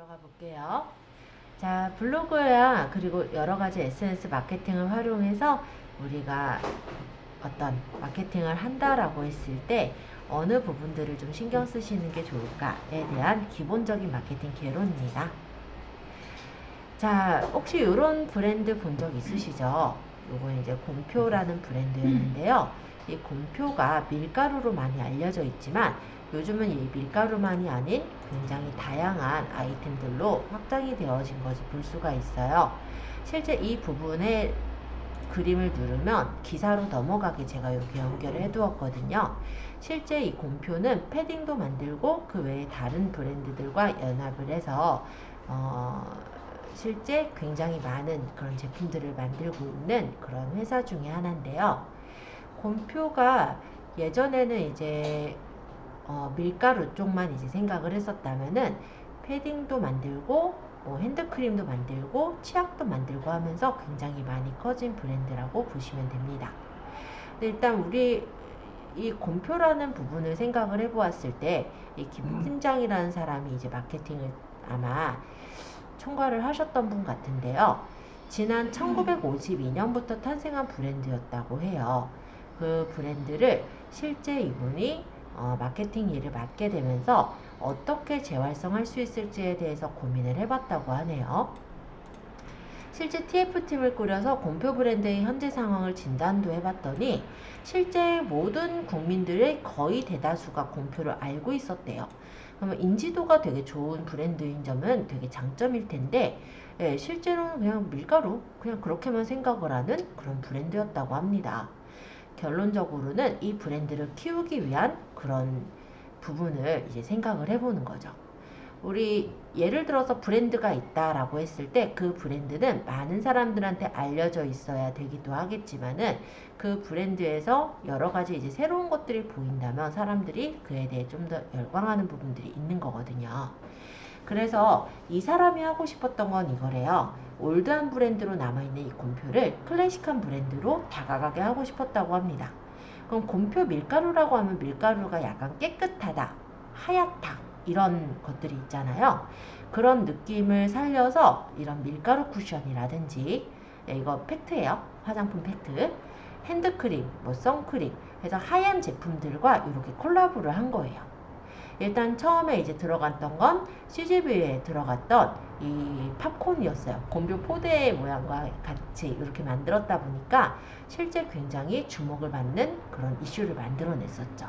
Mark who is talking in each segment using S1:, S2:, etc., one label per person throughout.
S1: 들어가 볼게요. 자, 블로그야 그리고 여러 가지 SNS 마케팅을 활용해서 우리가 어떤 마케팅을 한다라고 했을 때 어느 부분들을 좀 신경 쓰시는 게 좋을까에 대한 기본적인 마케팅 개론입니다. 자, 혹시 이런 브랜드 본 적 있으시죠? 요건 이제 곰표라는 브랜드였는데요. 이 곰표가 밀가루로 많이 알려져 있지만 요즘은 이 밀가루만이 아닌 굉장히 다양한 아이템들로 확장이 되어진 것을 볼 수가 있어요. 실제 이 부분에 그림을 누르면 기사로 넘어가게 제가 이렇게 연결을 해 두었거든요. 실제 이 곰표는 패딩도 만들고 그 외에 다른 브랜드들과 연합을 해서 실제 굉장히 많은 그런 제품들을 만들고 있는 그런 회사 중에 하나인데요. 곰표가 예전에는 이제 밀가루 쪽만 이제 생각을 했었다면은 패딩도 만들고 뭐 핸드크림도 만들고 치약도 만들고 하면서 굉장히 많이 커진 브랜드라고 보시면 됩니다. 근데 일단 우리 이 곰표라는 부분을 생각을 해보았을 때 이 김 팀장이라는 사람이 이제 마케팅을 아마 총괄을 하셨던 분 같은데요. 지난 1952년부터 탄생한 브랜드였다고 해요. 그 브랜드를 실제 이분이 마케팅 일을 맡게 되면서 어떻게 재활성할 수 있을지에 대해서 고민을 해봤다고 하네요. 실제 TF팀을 꾸려서 곰표 브랜드의 현재 상황을 진단도 해봤더니 실제 모든 국민들의 거의 대다수가 곰표를 알고 있었대요. 그러면 인지도가 되게 좋은 브랜드인 점은 되게 장점일 텐데 실제로는 그냥 밀가루 그냥 그렇게만 생각을 하는 그런 브랜드였다고 합니다. 결론적으로는 이 브랜드를 키우기 위한 그런 부분을 이제 생각을 해보는 거죠. 우리 예를 들어서 브랜드가 있다라고 했을 때 그 브랜드는 많은 사람들한테 알려져 있어야 되기도 하겠지만은 그 브랜드에서 여러 가지 이제 새로운 것들이 보인다면 사람들이 그에 대해 좀 더 열광하는 부분들이 있는 거거든요. 그래서 이 사람이 하고 싶었던 건 이거래요. 올드한 브랜드로 남아있는 이 곰표를 클래식한 브랜드로 다가가게 하고 싶었다고 합니다. 그럼 곰표 밀가루라고 하면 밀가루가 약간 깨끗하다, 하얗다 이런 것들이 있잖아요. 그런 느낌을 살려서 이런 밀가루 쿠션이라든지 이거 팩트예요. 화장품 팩트. 핸드크림, 뭐 선크림 해서 하얀 제품들과 이렇게 콜라보를 한 거예요. 일단 처음에 이제 들어갔던 건 CGV에 들어갔던 이 팝콘이었어요. 곰표 포대 모양과 같이 이렇게 만들었다 보니까 실제 굉장히 주목을 받는 그런 이슈를 만들어냈었죠.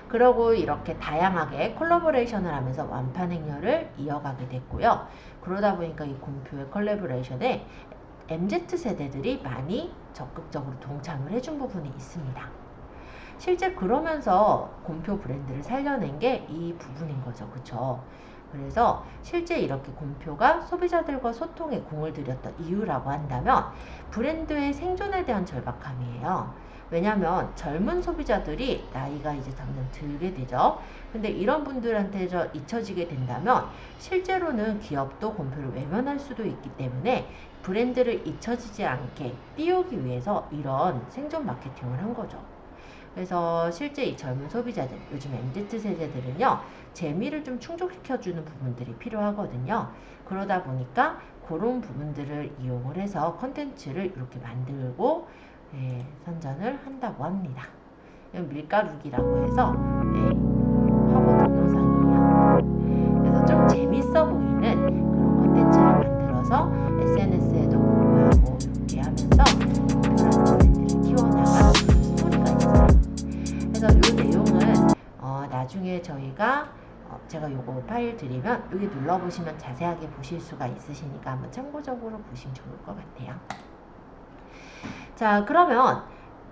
S1: 그러고 이렇게 다양하게 콜라보레이션을 하면서 완판 행렬을 이어가게 됐고요. 그러다 보니까 이 곰표의 콜라보레이션에 MZ세대들이 많이 적극적으로 동참을 해준 부분이 있습니다. 실제 그러면서 곰표 브랜드를 살려낸 게 이 부분인 거죠. 그쵸? 그래서 실제 이렇게 곰표가 소비자들과 소통에 공을 들였던 이유라고 한다면 브랜드의 생존에 대한 절박함이에요. 왜냐면 젊은 소비자들이 나이가 이제 점점 들게 되죠. 근데 이런 분들한테 잊혀지게 된다면 실제로는 기업도 곰표를 외면할 수도 있기 때문에 브랜드를 잊혀지지 않게 띄우기 위해서 이런 생존 마케팅을 한 거죠. 그래서 실제 이 젊은 소비자들, 요즘 MZ세대들은요, 재미를 좀 충족시켜주는 부분들이 필요하거든요. 그러다 보니까 그런 부분들을 이용을 해서 컨텐츠를 이렇게 만들고 선전을 한다고 합니다. 밀가루기라고 해서 화보 동영상이에요. 그래서 좀 재밌어 보이는 그런 컨텐츠를 만들어서 SNS에도 공유하고 이렇게 하면서 목표라는 브랜드를 키워나가는 스토리가 있어요. 그래서 이 내용은 나중에 저희가 제가 요거 파일 드리면 여기 눌러보시면 자세하게 보실 수가 있으시니까 한번 참고적으로 보시면 좋을 것 같아요. 자, 그러면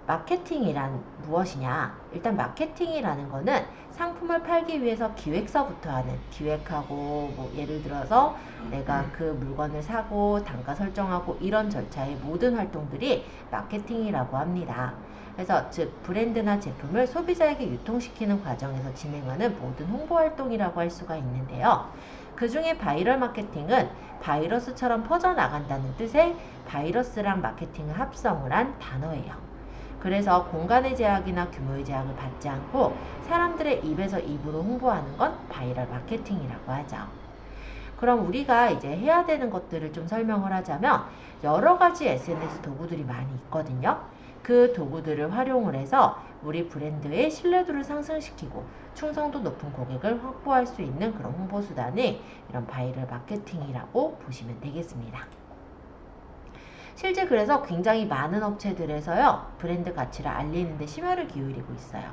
S1: 마케팅이란 무엇이냐? 일단 마케팅이라는 거는 상품을 팔기 위해서 기획서부터 하는 기획하고 뭐 예를 들어서 내가 그 물건을 사고 단가 설정하고 이런 절차의 모든 활동들이 마케팅이라고 합니다. 그래서 즉 브랜드나 제품을 소비자에게 유통시키는 과정에서 진행하는 모든 홍보 활동이라고 할 수가 있는데요. 그 중에 바이럴 마케팅은 바이러스처럼 퍼져나간다는 뜻의 바이러스랑 마케팅을 합성을 한 단어예요. 그래서 공간의 제약이나 규모의 제약을 받지 않고 사람들의 입에서 입으로 홍보하는 건 바이럴 마케팅이라고 하죠. 그럼 우리가 이제 해야 되는 것들을 좀 설명을 하자면 여러 가지 SNS 도구들이 많이 있거든요. 그 도구들을 활용을 해서 우리 브랜드의 신뢰도를 상승시키고 충성도 높은 고객을 확보할 수 있는 그런 홍보 수단이 이런 바이럴 마케팅이라고 보시면 되겠습니다. 실제 그래서 굉장히 많은 업체들에서요, 브랜드 가치를 알리는 데 심혈을 기울이고 있어요.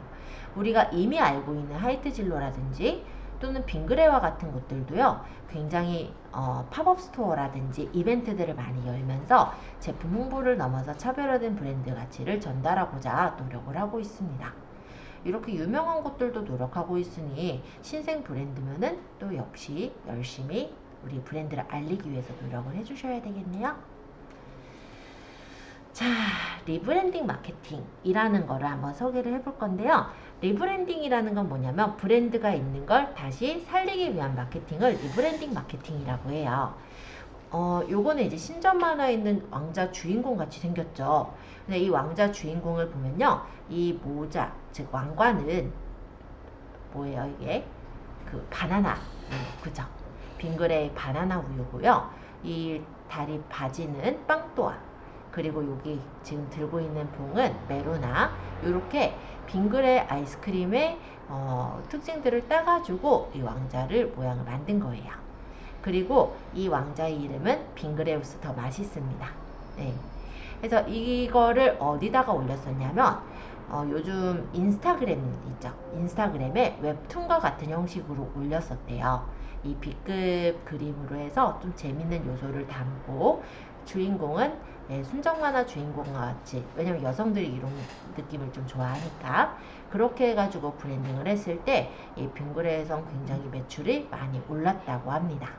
S1: 우리가 이미 알고 있는 하이트진로라든지 또는 빙그레와 같은 곳들도요, 굉장히 팝업 스토어라든지 이벤트들을 많이 열면서 제품 홍보를 넘어서 차별화된 브랜드 가치를 전달하고자 노력을 하고 있습니다. 이렇게 유명한 곳들도 노력하고 있으니 신생 브랜드면은 또 역시 열심히 우리 브랜드를 알리기 위해서 노력을 해주셔야 되겠네요. 자, 리브랜딩 마케팅이라는 거를 한번 소개를 해볼 건데요. 리브랜딩이라는 건 뭐냐면 브랜드가 있는 걸 다시 살리기 위한 마케팅을 리브랜딩 마케팅이라고 해요. 요거는 이제 신전 만화에 있는 왕자 주인공 같이 생겼죠. 근데 이 왕자 주인공을 보면요, 이 모자, 즉 왕관은 뭐예요? 이게 그 바나나, 그죠? 빙그레의 바나나 우유고요. 이 다리 바지는 빵또아. 그리고 여기 지금 들고 있는 봉은 메로나. 이렇게 빙그레 아이스크림의 특징들을 따가지고 이 왕자를 모양을 만든 거예요. 그리고 이 왕자의 이름은 빙그레우스 더 맛있습니다. 네. 그래서 이거를 어디다가 올렸었냐면 요즘 인스타그램 있죠. 인스타그램에 웹툰과 같은 형식으로 올렸었대요. 이 B급 그림으로 해서 좀 재밌는 요소를 담고 주인공은 순정 만화 주인공과 같이, 왜냐면 여성들이 이런 느낌을 좀 좋아하니까 그렇게 해가지고 브랜딩을 했을 때 이 빙그레에선 굉장히 매출이 많이 올랐다고 합니다.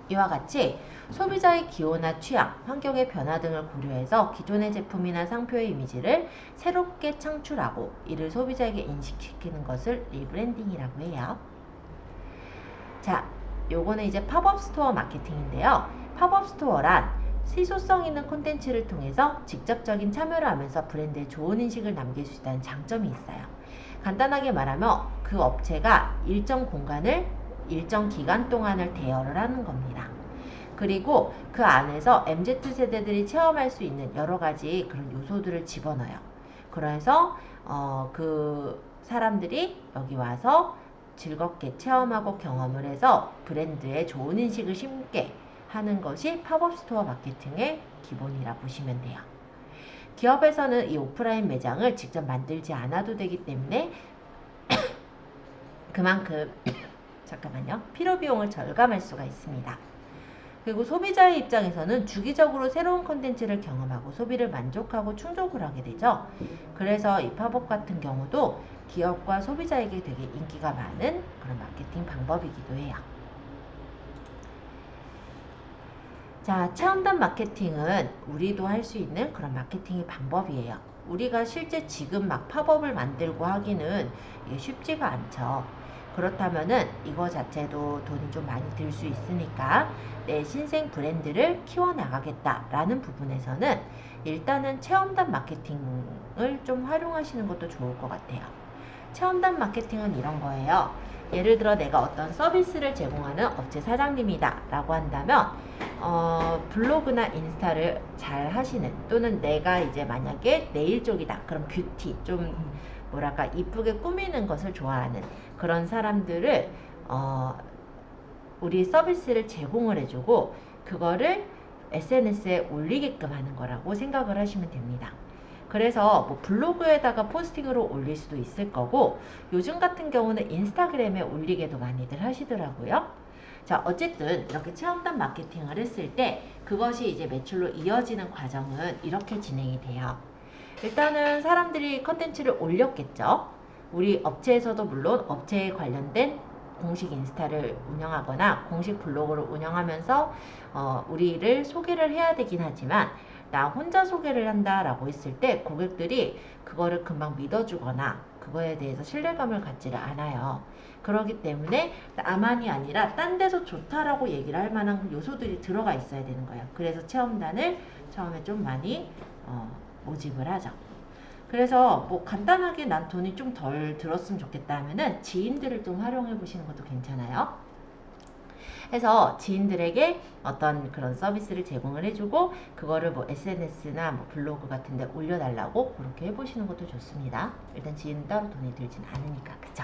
S1: 이와 같이 소비자의 기호나 취향, 환경의 변화 등을 고려해서 기존의 제품이나 상표의 이미지를 새롭게 창출하고 이를 소비자에게 인식시키는 것을 리브랜딩이라고 해요. 자, 요거는 이제 팝업 스토어 마케팅인데요. 팝업 스토어란 시소성 있는 콘텐츠를 통해서 직접적인 참여를 하면서 브랜드에 좋은 인식을 남길 수 있다는 장점이 있어요. 간단하게 말하면 그 업체가 일정 공간을 일정 기간 동안을 대여를 하는 겁니다. 그리고 그 안에서 MZ세대들이 체험할 수 있는 여러 가지 그런 요소들을 집어넣어요. 그래서 그 사람들이 여기 와서 즐겁게 체험하고 경험을 해서 브랜드에 좋은 인식을 심게 하는 것이 팝업 스토어 마케팅의 기본이라 보시면 돼요. 기업에서는 이 오프라인 매장을 직접 만들지 않아도 되기 때문에 그만큼 잠깐만요. 필요 비용을 절감할 수가 있습니다. 그리고 소비자의 입장에서는 주기적으로 새로운 콘텐츠를 경험하고 소비를 만족하고 충족을 하게 되죠. 그래서 이 팝업 같은 경우도 기업과 소비자에게 되게 인기가 많은 그런 마케팅 방법이기도 해요. 자, 체험단 마케팅은 우리도 할 수 있는 그런 마케팅의 방법이에요. 우리가 실제 지금 막 팝업을 만들고 하기는 이게 쉽지가 않죠. 그렇다면은 이거 자체도 돈이 좀 많이 들 수 있으니까 내 신생 브랜드를 키워나가겠다라는 부분에서는 일단은 체험단 마케팅을 좀 활용하시는 것도 좋을 것 같아요. 체험단 마케팅은 이런 거예요. 예를 들어 내가 어떤 서비스를 제공하는 업체 사장님이다 라고 한다면 블로그나 인스타를 잘 하시는, 또는 내가 이제 만약에 네일 쪽이다 그럼 뷰티 좀 뭐랄까 이쁘게 꾸미는 것을 좋아하는 그런 사람들을 우리 서비스를 제공을 해주고 그거를 SNS에 올리게끔 하는 거라고 생각을 하시면 됩니다. 그래서 뭐 블로그에다가 포스팅으로 올릴 수도 있을 거고, 요즘 같은 경우는 인스타그램에 올리게도 많이들 하시더라고요. 자, 어쨌든 이렇게 체험단 마케팅을 했을 때 그것이 이제 매출로 이어지는 과정은 이렇게 진행이 돼요. 일단은 사람들이 컨텐츠를 올렸겠죠. 우리 업체에서도 물론 업체에 관련된 공식 인스타를 운영하거나 공식 블로그를 운영하면서 우리를 소개를 해야 되긴 하지만, 나 혼자 소개를 한다라고 했을 때 고객들이 그거를 금방 믿어주거나 그거에 대해서 신뢰감을 갖지를 않아요. 그렇기 때문에 나만이 아니라 딴 데서 좋다라고 얘기를 할 만한 요소들이 들어가 있어야 되는 거예요. 그래서 체험단을 처음에 좀 많이 모집을 하죠. 그래서 뭐 간단하게 난 돈이 좀 덜 들었으면 좋겠다 하면은 지인들을 좀 활용해 보시는 것도 괜찮아요. 해서 지인들에게 어떤 그런 서비스를 제공을 해주고 그거를 뭐 SNS나 뭐 블로그 같은 데 올려달라고 그렇게 해보시는 것도 좋습니다. 일단 지인은 따로 돈이 들진 않으니까. 그쵸?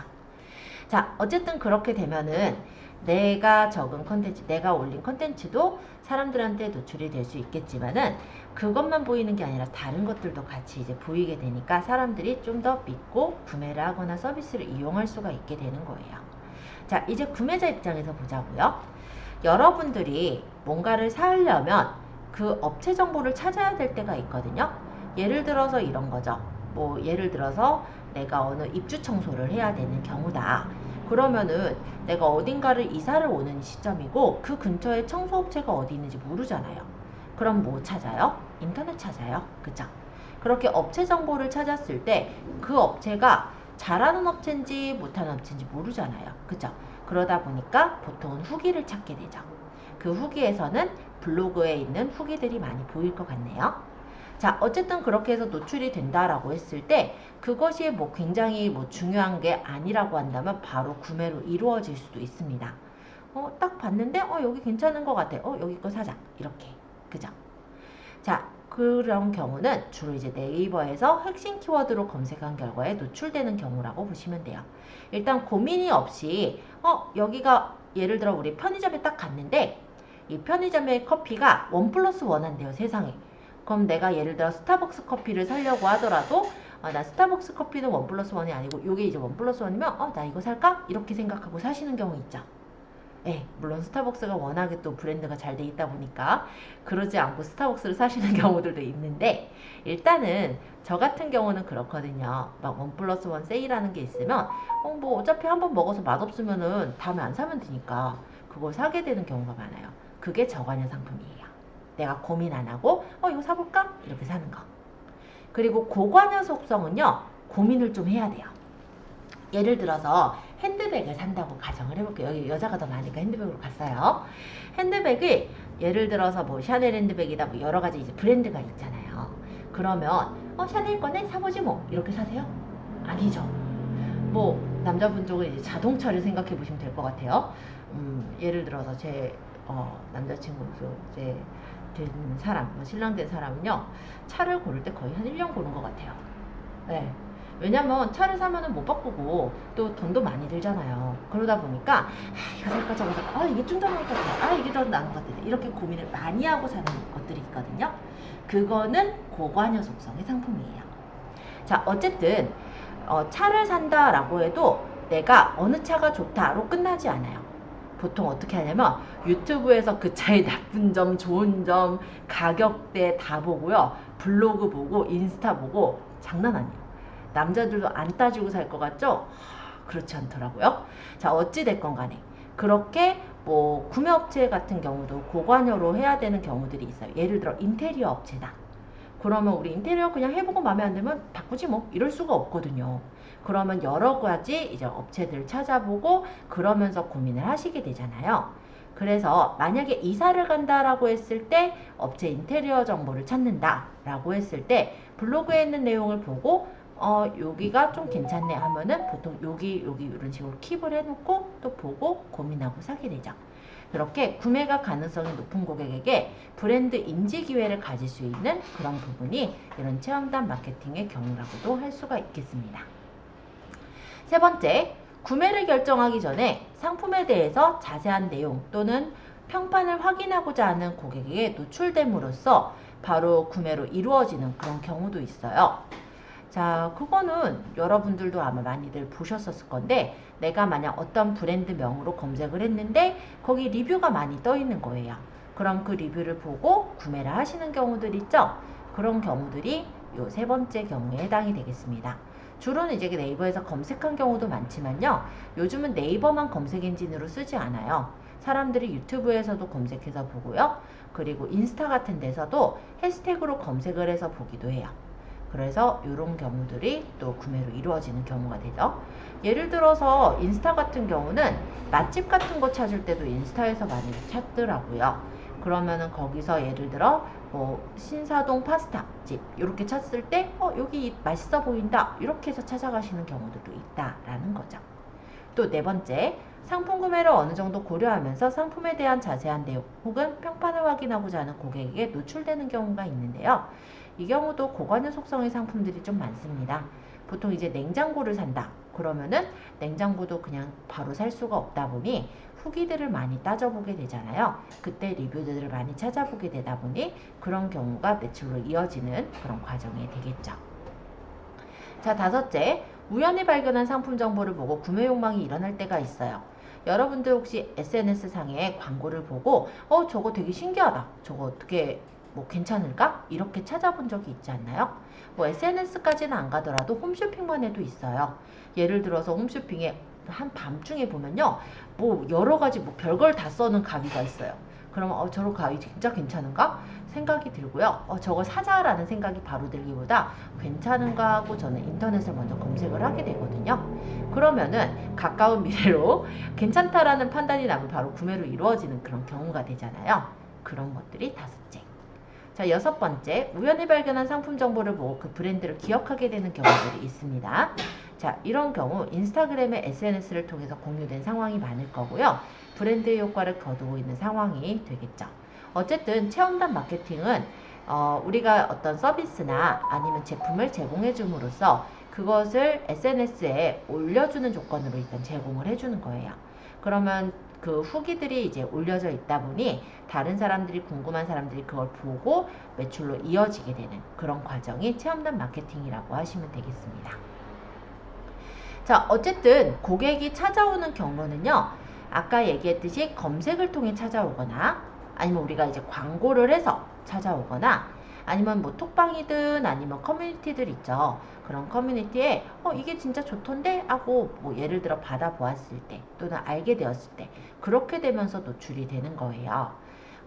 S1: 자, 어쨌든 그렇게 되면은 내가 적은 컨텐츠, 내가 올린 컨텐츠도 사람들한테 노출이 될 수 있겠지만은 그것만 보이는 게 아니라 다른 것들도 같이 이제 보이게 되니까 사람들이 좀 더 믿고 구매를 하거나 서비스를 이용할 수가 있게 되는 거예요. 자, 이제 구매자 입장에서 보자고요. 여러분들이 뭔가를 사려면 그 업체 정보를 찾아야 될 때가 있거든요. 예를 들어서 이런 거죠. 뭐 예를 들어서 내가 어느 입주 청소를 해야 되는 경우다. 그러면은 내가 어딘가를 이사를 오는 시점이고 그 근처에 청소업체가 어디 있는지 모르잖아요. 그럼 뭐 찾아요? 인터넷 찾아요. 그죠? 그렇게 업체 정보를 찾았을 때 그 업체가 잘하는 업체인지 못하는 업체인지 모르잖아요. 그죠? 그러다 보니까 보통은 후기를 찾게 되죠. 그 후기에서는 블로그에 있는 후기들이 많이 보일 것 같네요. 자, 어쨌든 그렇게 해서 노출이 된다라고 했을 때 그것이 뭐 굉장히 뭐 중요한 게 아니라고 한다면 바로 구매로 이루어질 수도 있습니다. 딱 봤는데 여기 괜찮은 것 같아. 여기 거 사자. 이렇게. 그죠? 자, 그런 경우는 주로 이제 네이버에서 핵심 키워드로 검색한 결과에 노출되는 경우라고 보시면 돼요. 일단 고민이 없이 여기가 예를 들어 우리 편의점에 딱 갔는데 이 편의점의 커피가 1+1 한대요, 세상에. 그럼 내가 예를 들어 스타벅스 커피를 사려고 하더라도 나 스타벅스 커피는 1+1이 아니고 이게 이제 1+1이면 나 이거 살까? 이렇게 생각하고 사시는 경우 있죠. 네, 물론 스타벅스가 워낙에 또 브랜드가 잘 돼 있다 보니까 그러지 않고 스타벅스를 사시는 경우들도 있는데 일단은 저 같은 경우는 그렇거든요. 막 1+1 세일하는 게 있으면 뭐 어차피 한번 먹어서 맛없으면은 다음에 안 사면 되니까 그걸 사게 되는 경우가 많아요. 그게 저관여 상품이에요. 내가 고민 안 하고 이거 사볼까? 이렇게 사는 거. 그리고 고관여 속성은요. 고민을 좀 해야 돼요. 예를 들어서 핸드백을 산다고 가정을 해볼게요. 여기 여자가 더 많으니까 핸드백으로 갔어요. 핸드백이 예를 들어서 뭐 샤넬 핸드백이다 뭐 여러 가지 이제 브랜드가 있잖아요. 그러면 샤넬 거네 사보지 뭐 이렇게 사세요? 아니죠. 뭐 남자분 쪽은 이제 자동차를 생각해 보시면 될 것 같아요. 예를 들어서 제 남자친구 이제 된 사람, 신랑 된 사람은요 차를 고를 때 거의 한 1년 고른 것 같아요. 네. 왜냐면 차를 사면은 못 바꾸고 또 돈도 많이 들잖아요. 그러다 보니까 이거 살까 저거 살까 이게 좀 더 나을 것 같아. 이게 더 나은 것 같아. 이렇게 고민을 많이 하고 사는 것들이 있거든요. 그거는 고관여 속성의 상품이에요. 자, 어쨌든 차를 산다라고 해도 내가 어느 차가 좋다로 끝나지 않아요. 보통 어떻게 하냐면 유튜브에서 그 차의 나쁜 점, 좋은 점, 가격대 다 보고요. 블로그 보고 인스타 보고 장난 아니에요. 남자들도 안 따지고 살 것 같죠? 그렇지 않더라고요. 자, 어찌됐건 간에 그렇게 뭐 구매업체 같은 경우도 고관여로 해야 되는 경우들이 있어요. 예를 들어 인테리어 업체다. 그러면 우리 인테리어 그냥 해보고 마음에 안 들면 바꾸지 뭐 이럴 수가 없거든요. 그러면 여러 가지 이제 업체들 찾아보고 그러면서 고민을 하시게 되잖아요. 그래서 만약에 이사를 간다라고 했을 때 업체 인테리어 정보를 찾는다라고 했을 때 블로그에 있는 내용을 보고 여기가 좀 괜찮네 하면은 보통 여기 이런 식으로 킵을 해놓고 또 보고 고민하고 사게 되죠. 그렇게 구매가 가능성이 높은 고객에게 브랜드 인지 기회를 가질 수 있는 그런 부분이 이런 체험단 마케팅의 경우라고도 할 수가 있겠습니다. 세 번째, 구매를 결정하기 전에 상품에 대해서 자세한 내용 또는 평판을 확인하고자 하는 고객에게 노출됨으로써 바로 구매로 이루어지는 그런 경우도 있어요. 자, 그거는 여러분들도 아마 많이들 보셨었을 건데 내가 만약 어떤 브랜드 명으로 검색을 했는데 거기 리뷰가 많이 떠 있는 거예요. 그럼 그 리뷰를 보고 구매를 하시는 경우들 있죠? 그런 경우들이 요 세 번째 경우에 해당이 되겠습니다. 주로는 이제 네이버에서 검색한 경우도 많지만요. 요즘은 네이버만 검색 엔진으로 쓰지 않아요. 사람들이 유튜브에서도 검색해서 보고요. 그리고 인스타 같은 데서도 해시태그로 검색을 해서 보기도 해요. 그래서 이런 경우들이 또 구매로 이루어지는 경우가 되죠. 예를 들어서 인스타 같은 경우는 맛집 같은 거 찾을 때도 인스타에서 많이 찾더라고요. 그러면은 거기서 예를 들어 뭐 신사동 파스타집 이렇게 찾을 때 여기 맛있어 보인다 이렇게 해서 찾아가시는 경우들도 있다라는 거죠. 또 네 번째, 상품 구매를 어느 정도 고려하면서 상품에 대한 자세한 내용 혹은 평판을 확인하고자 하는 고객에게 노출되는 경우가 있는데요. 이 경우도 고관여 속성의 상품들이 좀 많습니다. 보통 이제 냉장고를 산다. 그러면은 냉장고도 그냥 바로 살 수가 없다 보니 후기들을 많이 따져보게 되잖아요. 그때 리뷰들을 많이 찾아보게 되다 보니 그런 경우가 매출로 이어지는 그런 과정이 되겠죠. 자, 다섯째, 우연히 발견한 상품 정보를 보고 구매 욕망이 일어날 때가 있어요. 여러분들 혹시 SNS상에 광고를 보고 저거 되게 신기하다. 저거 어떻게 뭐 괜찮을까? 이렇게 찾아본 적이 있지 않나요? 뭐 SNS까지는 안 가더라도 홈쇼핑만 해도 있어요. 예를 들어서 홈쇼핑에 한 밤중에 보면요. 뭐 여러 가지 뭐 별걸 다 써는 가게가 있어요. 그러면 저런 가위 진짜 괜찮은가? 생각이 들고요. 저걸 사자라는 생각이 바로 들기보다 괜찮은가 하고 저는 인터넷을 먼저 검색을 하게 되거든요. 그러면은 가까운 미래로 괜찮다라는 판단이 나면 바로 구매로 이루어지는 그런 경우가 되잖아요. 그런 것들이 다섯째. 자, 여섯 번째, 우연히 발견한 상품 정보를 보고 그 브랜드를 기억하게 되는 경우들이 있습니다. 자, 이런 경우 인스타그램의 SNS를 통해서 공유된 상황이 많을 거고요. 브랜드의 효과를 거두고 있는 상황이 되겠죠. 어쨌든 체험단 마케팅은 우리가 어떤 서비스나 아니면 제품을 제공해 줌으로써 그것을 SNS에 올려주는 조건으로 일단 제공을 해주는 거예요. 그러면 그 후기들이 이제 올려져 있다 보니 다른 사람들이 궁금한 사람들이 그걸 보고 매출로 이어지게 되는 그런 과정이 체험단 마케팅이라고 하시면 되겠습니다. 자, 어쨌든 고객이 찾아오는 경우는요. 아까 얘기했듯이 검색을 통해 찾아오거나 아니면 우리가 이제 광고를 해서 찾아오거나 아니면 뭐 톡방이든 아니면 커뮤니티들 있죠. 그런 커뮤니티에 이게 진짜 좋던데 하고 뭐 예를 들어 받아보았을 때 또는 알게 되었을 때 그렇게 되면서 노출이 되는 거예요.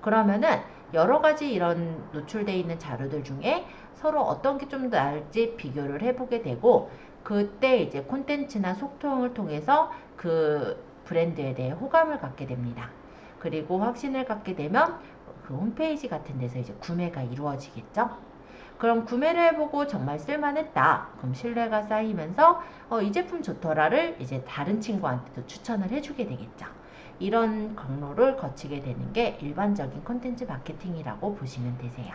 S1: 그러면은 여러 가지 이런 노출되어 있는 자료들 중에 서로 어떤 게 좀 더 나을지 비교를 해보게 되고 그때 이제 콘텐츠나 소통을 통해서 그 브랜드에 대해 호감을 갖게 됩니다. 그리고 확신을 갖게 되면 그 홈페이지 같은 데서 이제 구매가 이루어지겠죠. 그럼 구매를 해보고 정말 쓸만했다. 그럼 신뢰가 쌓이면서 이 제품 좋더라를 이제 다른 친구한테도 추천을 해주게 되겠죠. 이런 경로를 거치게 되는 게 일반적인 콘텐츠 마케팅이라고 보시면 되세요.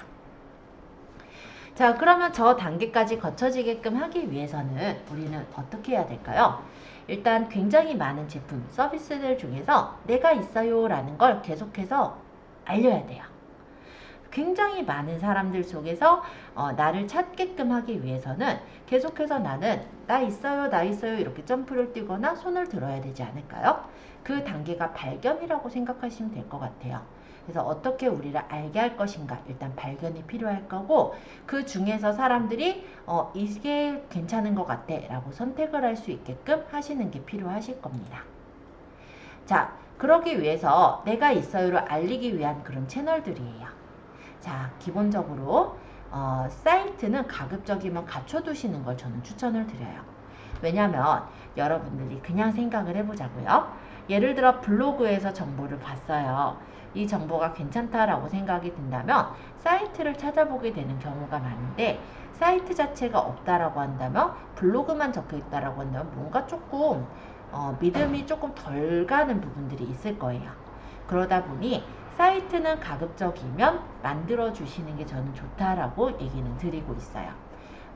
S1: 자, 그러면 저 단계까지 거쳐지게끔 하기 위해서는 우리는 어떻게 해야 될까요? 일단 굉장히 많은 제품, 서비스들 중에서 내가 있어요 라는 걸 계속해서 알려야 돼요. 굉장히 많은 사람들 속에서 나를 찾게끔 하기 위해서는 계속해서 나는 나 있어요 이렇게 점프를 뛰거나 손을 들어야 되지 않을까요? 그 단계가 발견이라고 생각하시면 될 것 같아요. 그래서 어떻게 우리를 알게 할 것인가 일단 발견이 필요할 거고 그 중에서 사람들이 이게 괜찮은 것 같아 라고 선택을 할 수 있게끔 하시는 게 필요하실 겁니다. 자, 그러기 위해서 내가 있어요를 알리기 위한 그런 채널들이에요. 자, 기본적으로 사이트는 가급적이면 갖춰두시는 걸 저는 추천을 드려요. 왜냐면 여러분들이 그냥 생각을 해보자고요. 예를 들어 블로그에서 정보를 봤어요. 이 정보가 괜찮다라고 생각이 든다면 사이트를 찾아보게 되는 경우가 많은데 사이트 자체가 없다라고 한다면 블로그만 적혀 있다라고 한다면 뭔가 조금 믿음이 조금 덜 가는 부분들이 있을 거예요. 그러다 보니 사이트는 가급적이면 만들어 주시는 게 저는 좋다라고 얘기는 드리고 있어요.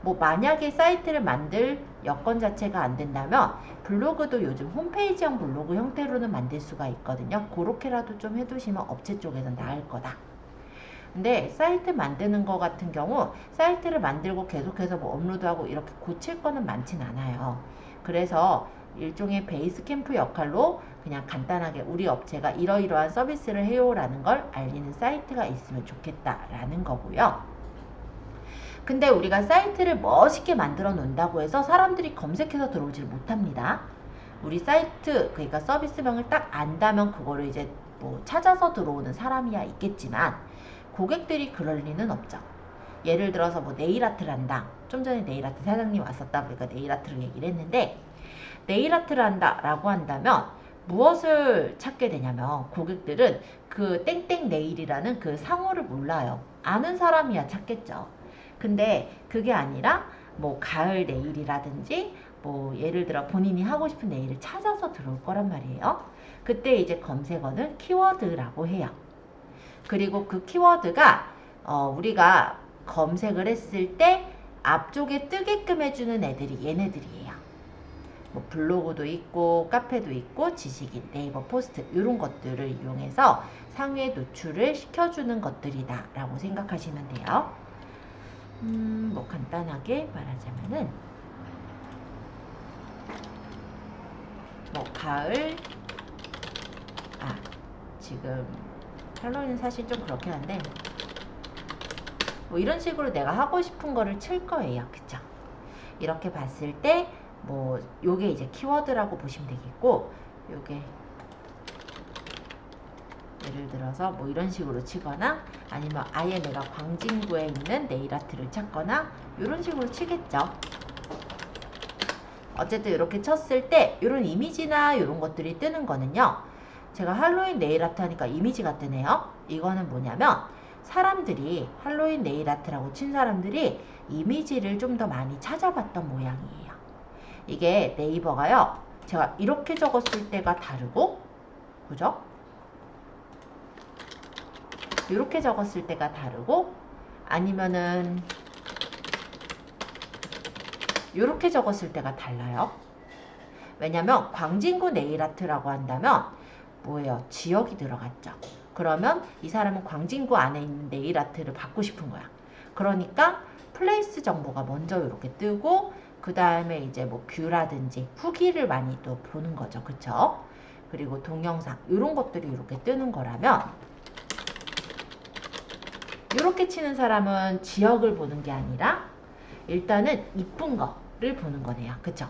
S1: 뭐 만약에 사이트를 만들 여건 자체가 안 된다면 블로그도 요즘 홈페이지형 블로그 형태로는 만들 수가 있거든요. 그렇게라도 좀 해두시면 업체 쪽에서 나을 거다. 근데 사이트 만드는 거 같은 경우 사이트를 만들고 계속해서 뭐 업로드하고 이렇게 고칠 거는 많진 않아요. 그래서 일종의 베이스 캠프 역할로 그냥 간단하게 우리 업체가 이러이러한 서비스를 해요 라는 걸 알리는 사이트가 있으면 좋겠다라는 거고요. 근데 우리가 사이트를 멋있게 만들어 놓는다고 해서 사람들이 검색해서 들어오지를 못합니다. 우리 사이트 그러니까 서비스명을 딱 안다면 그거를 이제 뭐 찾아서 들어오는 사람이야 있겠지만 고객들이 그럴 리는 없죠. 예를 들어서 뭐 네일 아트를 한다. 좀 전에 네일 아트 사장님 왔었다 보니까 네일 아트를 얘기를 했는데 네일 아트를 한다라고 한다면 무엇을 찾게 되냐면 고객들은 그 땡땡 네일이라는 그 상호를 몰라요. 아는 사람이야 찾겠죠. 근데 그게 아니라 뭐 가을 네일이라든지 뭐 예를 들어 본인이 하고 싶은 네일을 찾아서 들어올 거란 말이에요. 그때 이제 검색어는 키워드라고 해요. 그리고 그 키워드가 우리가 검색을 했을 때 앞쪽에 뜨게끔 해주는 애들이 얘네들이에요. 뭐 블로그도 있고 카페도 있고 지식인, 네이버 포스트 이런 것들을 이용해서 상위에 노출을 시켜주는 것들이다 라고 생각하시면 돼요. 뭐 간단하게 말하자면은 뭐 가을 지금 할로윈은 사실 좀 그렇긴 한데 뭐 이런 식으로 내가 하고 싶은 거를 칠 거예요. 그쵸? 이렇게 봤을 때 뭐 요게 이제 키워드라고 보시면 되겠고, 요게 예를 들어서 뭐 이런 식으로 치거나 아니면 아예 내가 광진구에 있는 네일아트를 찾거나 이런 식으로 치겠죠. 어쨌든 이렇게 쳤을 때 이런 이미지나 이런 것들이 뜨는 거는요, 제가 할로윈 네일아트 하니까 이미지가 뜨네요. 이거는 뭐냐면 사람들이 할로윈 네일아트라고 친 사람들이 이미지를 좀 더 많이 찾아봤던 모양이에요. 이게 네이버가요, 제가 이렇게 적었을 때가 다르고, 그죠? 이렇게 적었을 때가 다르고, 아니면은 이렇게 적었을 때가 달라요. 왜냐면 광진구 네일아트라고 한다면 뭐예요? 지역이 들어갔죠. 그러면 이 사람은 광진구 안에 있는 네일아트를 받고 싶은 거야. 그러니까 플레이스 정보가 먼저 이렇게 뜨고, 그 다음에 이제 뭐 뷰라든지 후기를 많이 또 보는 거죠. 그쵸? 그리고 동영상 이런 것들이 이렇게 뜨는 거라면, 이렇게 치는 사람은 지역을 보는 게 아니라 일단은 이쁜 거를 보는 거네요. 그쵸?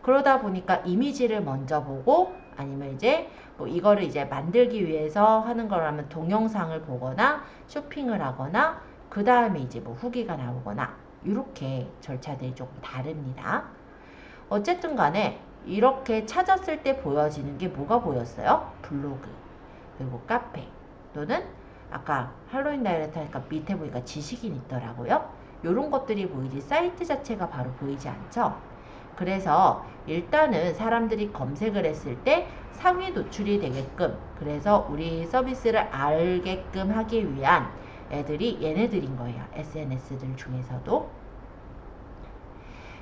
S1: 그러다 보니까 이미지를 먼저 보고, 아니면 이제 뭐 이거를 이제 만들기 위해서 하는 거라면 동영상을 보거나 쇼핑을 하거나 그 다음에 이제 뭐 후기가 나오거나 이렇게 절차들이 조금 다릅니다. 어쨌든 간에 이렇게 찾았을 때 보여지는 게 뭐가 보였어요? 블로그, 그리고 카페, 또는 아까 할로윈 다이렉트 하니까 밑에 보니까 지식인 있더라고요. 이런 것들이 보이지 사이트 자체가 바로 보이지 않죠. 그래서 일단은 사람들이 검색을 했을 때 상위 노출이 되게끔, 그래서 우리 서비스를 알게끔 하기 위한 애들이 얘네들인 거예요. SNS들 중에서도.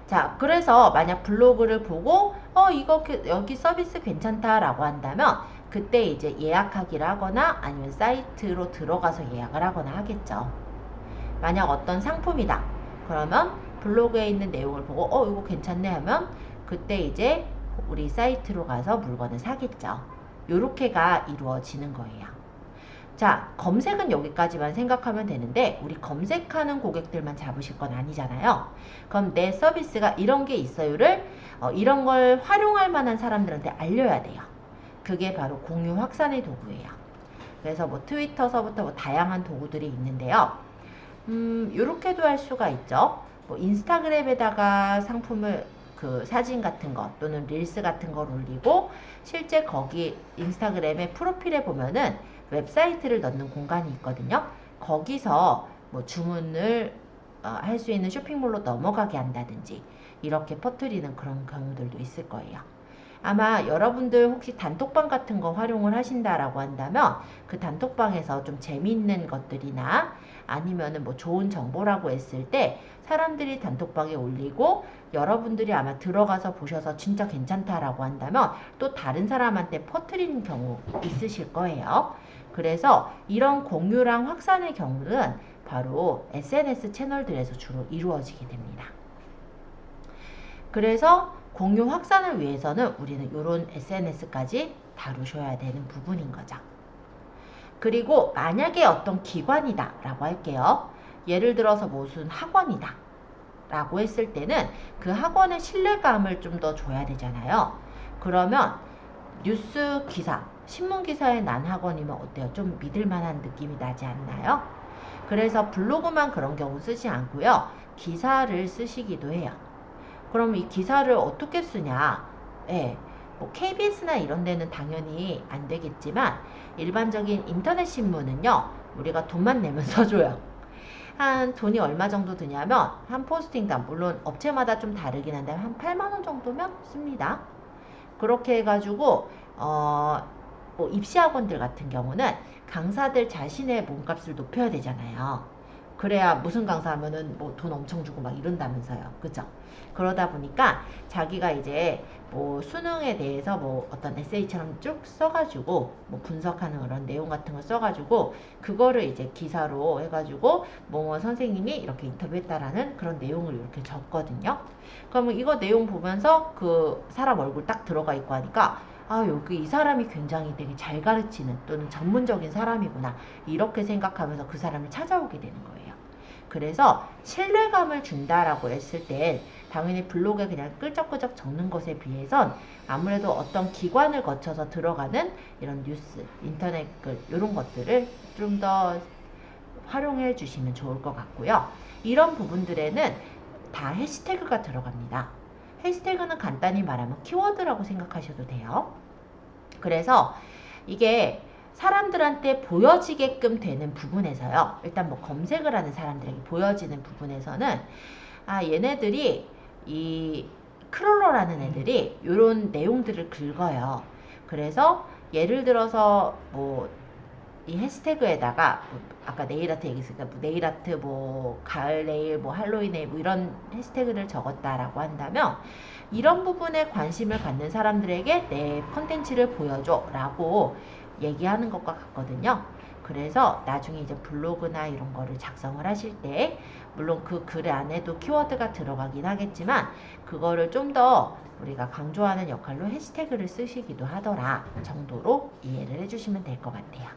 S1: 자, 그래서 만약 블로그를 보고 이거 여기 서비스 괜찮다라고 한다면 그때 이제 예약하기를 하거나 아니면 사이트로 들어가서 예약을 하거나 하겠죠. 만약 어떤 상품이다 그러면 블로그에 있는 내용을 보고 이거 괜찮네 하면 그때 이제 우리 사이트로 가서 물건을 사겠죠. 요렇게가 이루어지는 거예요. 자, 검색은 여기까지만 생각하면 되는데 우리 검색하는 고객들만 잡으실 건 아니잖아요. 그럼 내 서비스가 이런 게 있어요를 이런 걸 활용할 만한 사람들한테 알려야 돼요. 그게 바로 공유 확산의 도구예요. 그래서 뭐 트위터서부터 뭐 다양한 도구들이 있는데요. 요렇게도 할 수가 있죠. 뭐 인스타그램에다가 상품을 그 사진 같은 거 또는 릴스 같은 걸 올리고 실제 거기 인스타그램의 프로필에 보면은 웹사이트를 넣는 공간이 있거든요. 거기서 뭐 주문을 할 수 있는 쇼핑몰로 넘어가게 한다든지 이렇게 퍼뜨리는 그런 경우들도 있을 거예요. 아마 여러분들 혹시 단톡방 같은 거 활용을 하신다라고 한다면 그 단톡방에서 좀 재미있는 것들이나 아니면은 뭐 좋은 정보라고 했을 때 사람들이 단톡방에 올리고 여러분들이 아마 들어가서 보셔서 진짜 괜찮다라고 한다면 또 다른 사람한테 퍼뜨리는 경우 있으실 거예요. 그래서 이런 공유랑 확산의 경우는 바로 SNS 채널들에서 주로 이루어지게 됩니다. 그래서 공유 확산을 위해서는 우리는 이런 SNS까지 다루셔야 되는 부분인 거죠. 그리고 만약에 어떤 기관이다 라고 할게요. 예를 들어서 무슨 학원이다 라고 했을 때는 그 학원의 신뢰감을 좀 더 줘야 되잖아요. 그러면 뉴스 기사, 신문 기사에 난 학원이면 어때요? 좀 믿을만한 느낌이 나지 않나요? 그래서 블로그만 그런 경우 쓰지 않고요. 기사를 쓰시기도 해요. 그럼 이 기사를 어떻게 쓰냐? 예, 뭐 KBS나 이런 데는 당연히 안 되겠지만 일반적인 인터넷 신문은요. 우리가 돈만 내면 써줘요. 한 돈이 얼마 정도 드냐면 한 포스팅당, 물론 업체마다 좀 다르긴 한데 한 8만 원 정도면 씁니다. 그렇게 해가지고 뭐 입시학원들 같은 경우는 강사들 자신의 몸값을 높여야 되잖아요. 그래야 무슨 강사하면은 뭐 돈 엄청 주고 막 이런다면서요. 그죠? 그러다 보니까 자기가 이제 뭐 수능에 대해서 뭐 어떤 에세이처럼 쭉 써가지고 뭐 분석하는 그런 내용 같은 거 써가지고 그거를 이제 기사로 해가지고 뭐 선생님이 이렇게 인터뷰했다라는 그런 내용을 이렇게 적거든요. 그러면 이거 내용 보면서 그 사람 얼굴 딱 들어가 있고 하니까 아, 여기 이 사람이 굉장히 되게 잘 가르치는 또는 전문적인 사람이구나. 이렇게 생각하면서 그 사람을 찾아오게 되는 거예요. 그래서 신뢰감을 준다라고 했을 땐 당연히 블로그에 그냥 끌적끌적 적는 것에 비해선 아무래도 어떤 기관을 거쳐서 들어가는 이런 뉴스, 인터넷 글 이런 것들을 좀 더 활용해 주시면 좋을 것 같고요. 이런 부분들에는 다 해시태그가 들어갑니다. 해시태그는 간단히 말하면 키워드라고 생각하셔도 돼요. 그래서 이게 사람들한테 보여지게끔 되는 부분에서요. 일단 뭐 검색을 하는 사람들에게 보여지는 부분에서는 아, 얘네들이 이 크롤러라는 애들이 이런 내용들을 긁어요. 그래서 예를 들어서 뭐 이 해시태그에다가 뭐 아까 네일아트 얘기했으니까 뭐 네일아트 뭐 가을 네일 뭐 할로윈 네일 뭐 이런 해시태그를 적었다라고 한다면 이런 부분에 관심을 갖는 사람들에게 내 컨텐츠를 보여줘 라고 얘기하는 것과 같거든요. 그래서 나중에 이제 블로그나 이런 거를 작성을 하실 때 물론 그 글 안에도 키워드가 들어가긴 하겠지만 그거를 좀 더 우리가 강조하는 역할로 해시태그를 쓰시기도 하더라 정도로 이해를 해주시면 될 것 같아요.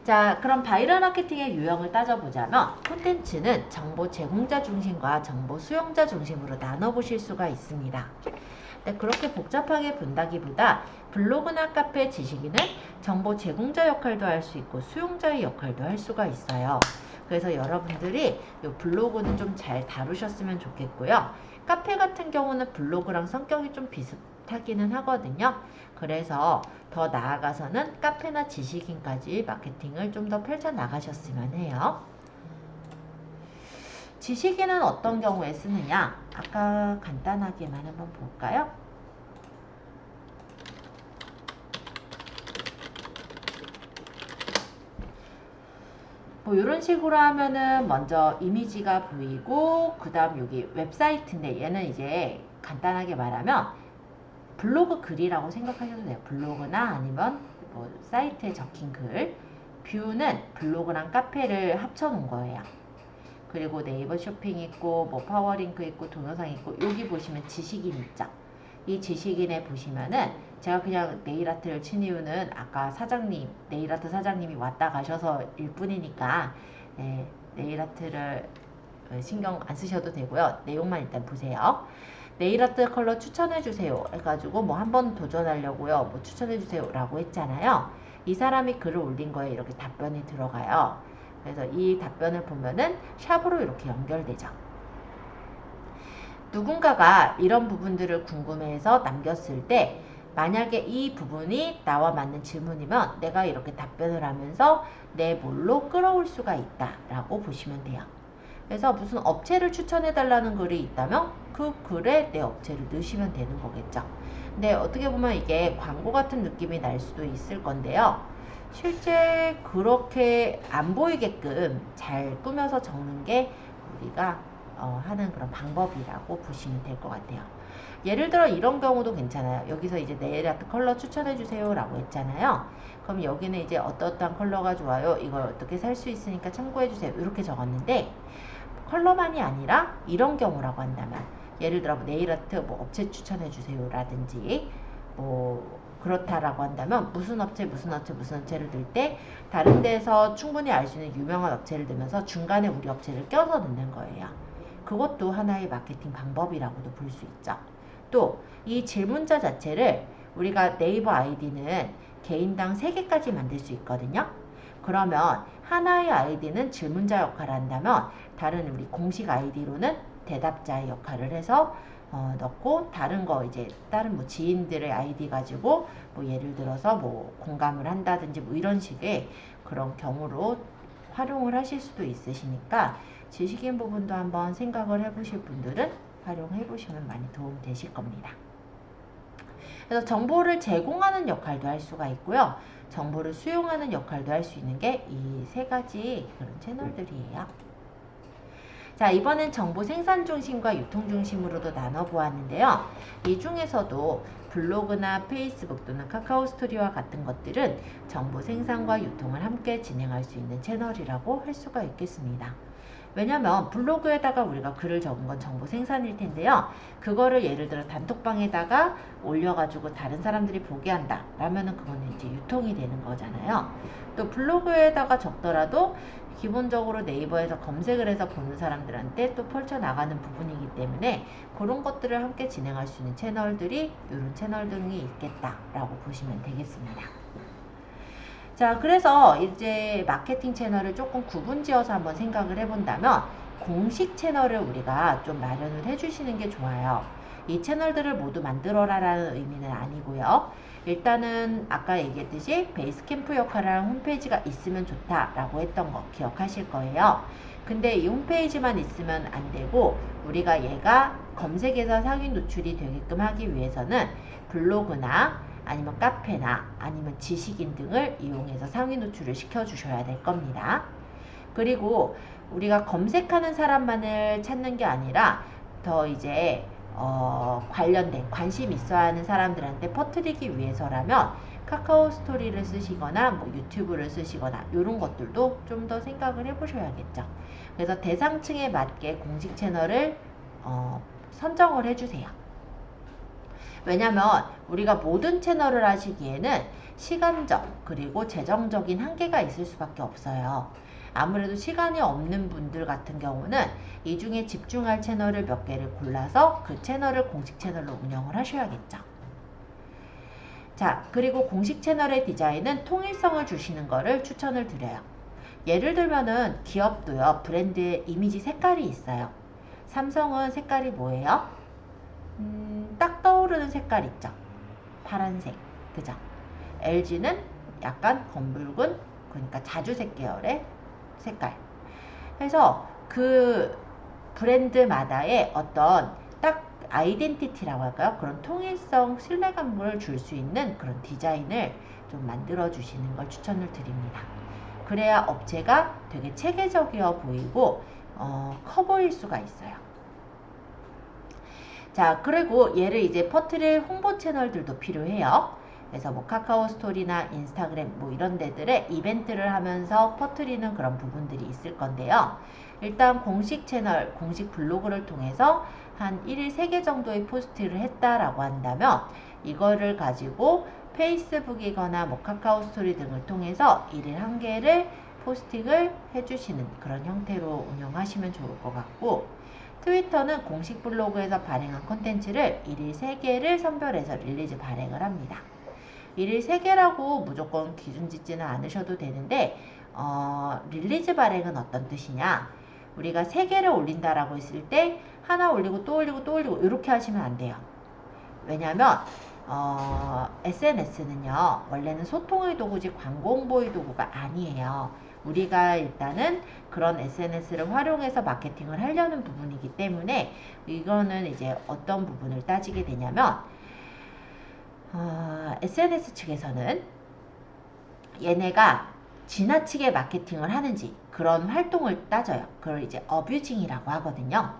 S1: 자, 그럼 바이럴 마케팅의 유형을 따져보자면 콘텐츠는 정보 제공자 중심과 정보 수용자 중심으로 나눠보실 수가 있습니다. 근데 그렇게 복잡하게 본다기보다 블로그나 카페 지식인은 정보 제공자 역할도 할 수 있고 수용자의 역할도 할 수가 있어요. 그래서 여러분들이 이 블로그는 좀 잘 다루셨으면 좋겠고요. 카페 같은 경우는 블로그랑 성격이 좀 비슷하기는 하거든요. 그래서 더 나아가서는 카페나 지식인까지 마케팅을 좀 더 펼쳐 나가셨으면 해요. 지식인은 어떤 경우에 쓰느냐? 아까 간단하게만 한번 볼까요? 뭐 이런 식으로 하면은 먼저 이미지가 보이고 그 다음 여기 웹사이트인데 얘는 이제 간단하게 말하면 블로그 글이라고 생각하셔도 돼요. 블로그나 아니면 뭐 사이트에 적힌 글. 뷰는 블로그랑 카페를 합쳐 놓은 거예요. 그리고 네이버 쇼핑 있고 뭐 파워링크 있고 동영상 있고 여기 보시면 지식인 있죠. 이 지식인에 보시면은 제가 그냥 네일아트를 친 이유는 아까 사장님 네일아트 사장님이 왔다 가셔서 일 뿐이니까 네일아트를 신경 안 쓰셔도 되고요. 내용만 일단 보세요. 네일아트 컬러 추천해주세요 해가지고 뭐 한번 도전하려고요. 뭐 추천해주세요 라고 했잖아요. 이 사람이 글을 올린 거에 이렇게 답변이 들어가요. 그래서 이 답변을 보면은 샵으로 이렇게 연결되죠. 누군가가 이런 부분들을 궁금해해서 남겼을 때 만약에 이 부분이 나와 맞는 질문이면 내가 이렇게 답변을 하면서 내 몰로 끌어올 수가 있다 라고 보시면 돼요. 그래서 무슨 업체를 추천해 달라는 글이 있다면 그 글에 내 업체를 넣으시면 되는 거겠죠. 근데 어떻게 보면 이게 광고 같은 느낌이 날 수도 있을 건데요. 실제 그렇게 안 보이게끔 잘 꾸며서 적는 게 우리가 하는 그런 방법이라고 보시면 될 것 같아요. 예를 들어 이런 경우도 괜찮아요. 여기서 이제 네일 아트 컬러 추천해 주세요 라고 했잖아요. 그럼 여기는 이제 어떠한 컬러가 좋아요. 이걸 어떻게 살 수 있으니까 참고해 주세요. 이렇게 적었는데 컬러만이 아니라 이런 경우라고 한다면 예를 들어 네일 아트 뭐 업체 추천해 주세요 라든지 뭐 그렇다라고 한다면 무슨 업체 무슨 업체 무슨 업체를 넣을 때 다른 데서 충분히 알 수 있는 유명한 업체를 넣으면서 중간에 우리 업체를 껴서 넣는 거예요. 그것도 하나의 마케팅 방법이라고도 볼 수 있죠. 또 이 질문자 자체를 우리가 네이버 아이디는 개인당 3개까지 만들 수 있거든요. 그러면 하나의 아이디는 질문자 역할을 한다면 다른 우리 공식 아이디로는 대답자의 역할을 해서 넣고 다른 거 이제 다른 뭐 지인들의 아이디 가지고 뭐 예를 들어서 뭐 공감을 한다든지 뭐 이런 식의 그런 경우로 활용을 하실 수도 있으시니까 지식인 부분도 한번 생각을 해보실 분들은 활용해 보시면 많이 도움 되실 겁니다. 그래서 정보를 제공하는 역할도 할 수가 있고요. 정보를 수용하는 역할도 할 수 있는 게 이 세 가지 그런 채널들이에요. 자, 이번엔 정보 생산 중심과 유통 중심으로도 나눠 보았는데요. 이 중에서도 블로그나 페이스북 또는 카카오 스토리와 같은 것들은 정보 생산과 유통을 함께 진행할 수 있는 채널이라고 할 수가 있겠습니다. 왜냐면 블로그에다가 우리가 글을 적은 건 정보 생산일 텐데요. 그거를 예를 들어 단톡방에다가 올려가지고 다른 사람들이 보게 한다 라면은 그거는 이제 유통이 되는 거잖아요. 또 블로그에다가 적더라도 기본적으로 네이버에서 검색을 해서 보는 사람들한테 또 펼쳐나가는 부분이기 때문에 그런 것들을 함께 진행할 수 있는 채널들이 이런 채널 등이 있겠다라고 보시면 되겠습니다. 자, 그래서 이제 마케팅 채널을 조금 구분지어서 한번 생각을 해본다면 공식 채널을 우리가 좀 마련을 해주시는 게 좋아요. 이 채널들을 모두 만들어라라는 의미는 아니고요. 일단은 아까 얘기했듯이 베이스캠프 역할을 하는 홈페이지가 있으면 좋다라고 했던 거 기억하실 거예요. 근데 이 홈페이지만 있으면 안 되고 우리가 얘가 검색에서 상위 노출이 되게끔 하기 위해서는 블로그나 아니면 카페나 아니면 지식인 등을 이용해서 상위 노출을 시켜주셔야 될 겁니다. 그리고 우리가 검색하는 사람만을 찾는 게 아니라 더 이제 관련된 관심 있어야 하는 사람들한테 퍼뜨리기 위해서라면 카카오 스토리를 쓰시거나 뭐 유튜브를 쓰시거나 이런 것들도 좀 더 생각을 해보셔야겠죠. 그래서 대상층에 맞게 공식 채널을 선정을 해주세요. 왜냐면 우리가 모든 채널을 하시기에는 시간적 그리고 재정적인 한계가 있을 수밖에 없어요. 아무래도 시간이 없는 분들 같은 경우는 이 중에 집중할 채널을 몇 개를 골라서 그 채널을 공식 채널로 운영을 하셔야겠죠. 자, 그리고 공식 채널의 디자인은 통일성을 주시는 거를 추천을 드려요. 예를 들면은 기업도요, 브랜드의 이미지 색깔이 있어요. 삼성은 색깔이 뭐예요? 딱 떠오르는 색깔 있죠. 파란색, 그죠? LG는 약간 검붉은, 그러니까 자주색 계열의 색깔. 그래서 그 브랜드마다의 어떤 딱 아이덴티티라고 할까요? 그런 통일성, 신뢰감을 줄 수 있는 그런 디자인을 좀 만들어 주시는 걸 추천을 드립니다. 그래야 업체가 되게 체계적이어 보이고 커 보일 수가 있어요. 자, 그리고 얘를 이제 퍼뜨릴 홍보 채널들도 필요해요. 그래서 뭐 카카오 스토리나 인스타그램 뭐 이런 데들에 이벤트를 하면서 퍼뜨리는 그런 부분들이 있을 건데요. 일단 공식 채널, 공식 블로그를 통해서 한 1일 3개 정도의 포스트를 했다라고 한다면 이거를 가지고 페이스북이거나 뭐 카카오 스토리 등을 통해서 1일 1개를 포스팅을 해주시는 그런 형태로 운영하시면 좋을 것 같고, 트위터는 공식 블로그에서 발행한 콘텐츠를 1일 3개를 선별해서 릴리즈 발행을 합니다. 1일 3개라고 무조건 기준 짓지는 않으셔도 되는데 릴리즈 발행은 어떤 뜻이냐, 우리가 3개를 올린다라고 했을 때 하나 올리고 또 올리고 또 올리고 이렇게 하시면 안 돼요. 왜냐면 SNS는요 원래는 소통의 도구지 광고 홍보의 도구가 아니에요. 우리가 일단은 그런 SNS를 활용해서 마케팅을 하려는 부분이기 때문에 이거는 이제 어떤 부분을 따지게 되냐면 SNS 측에서는 얘네가 지나치게 마케팅을 하는지 그런 활동을 따져요. 그걸 이제 어뷰징이라고 하거든요.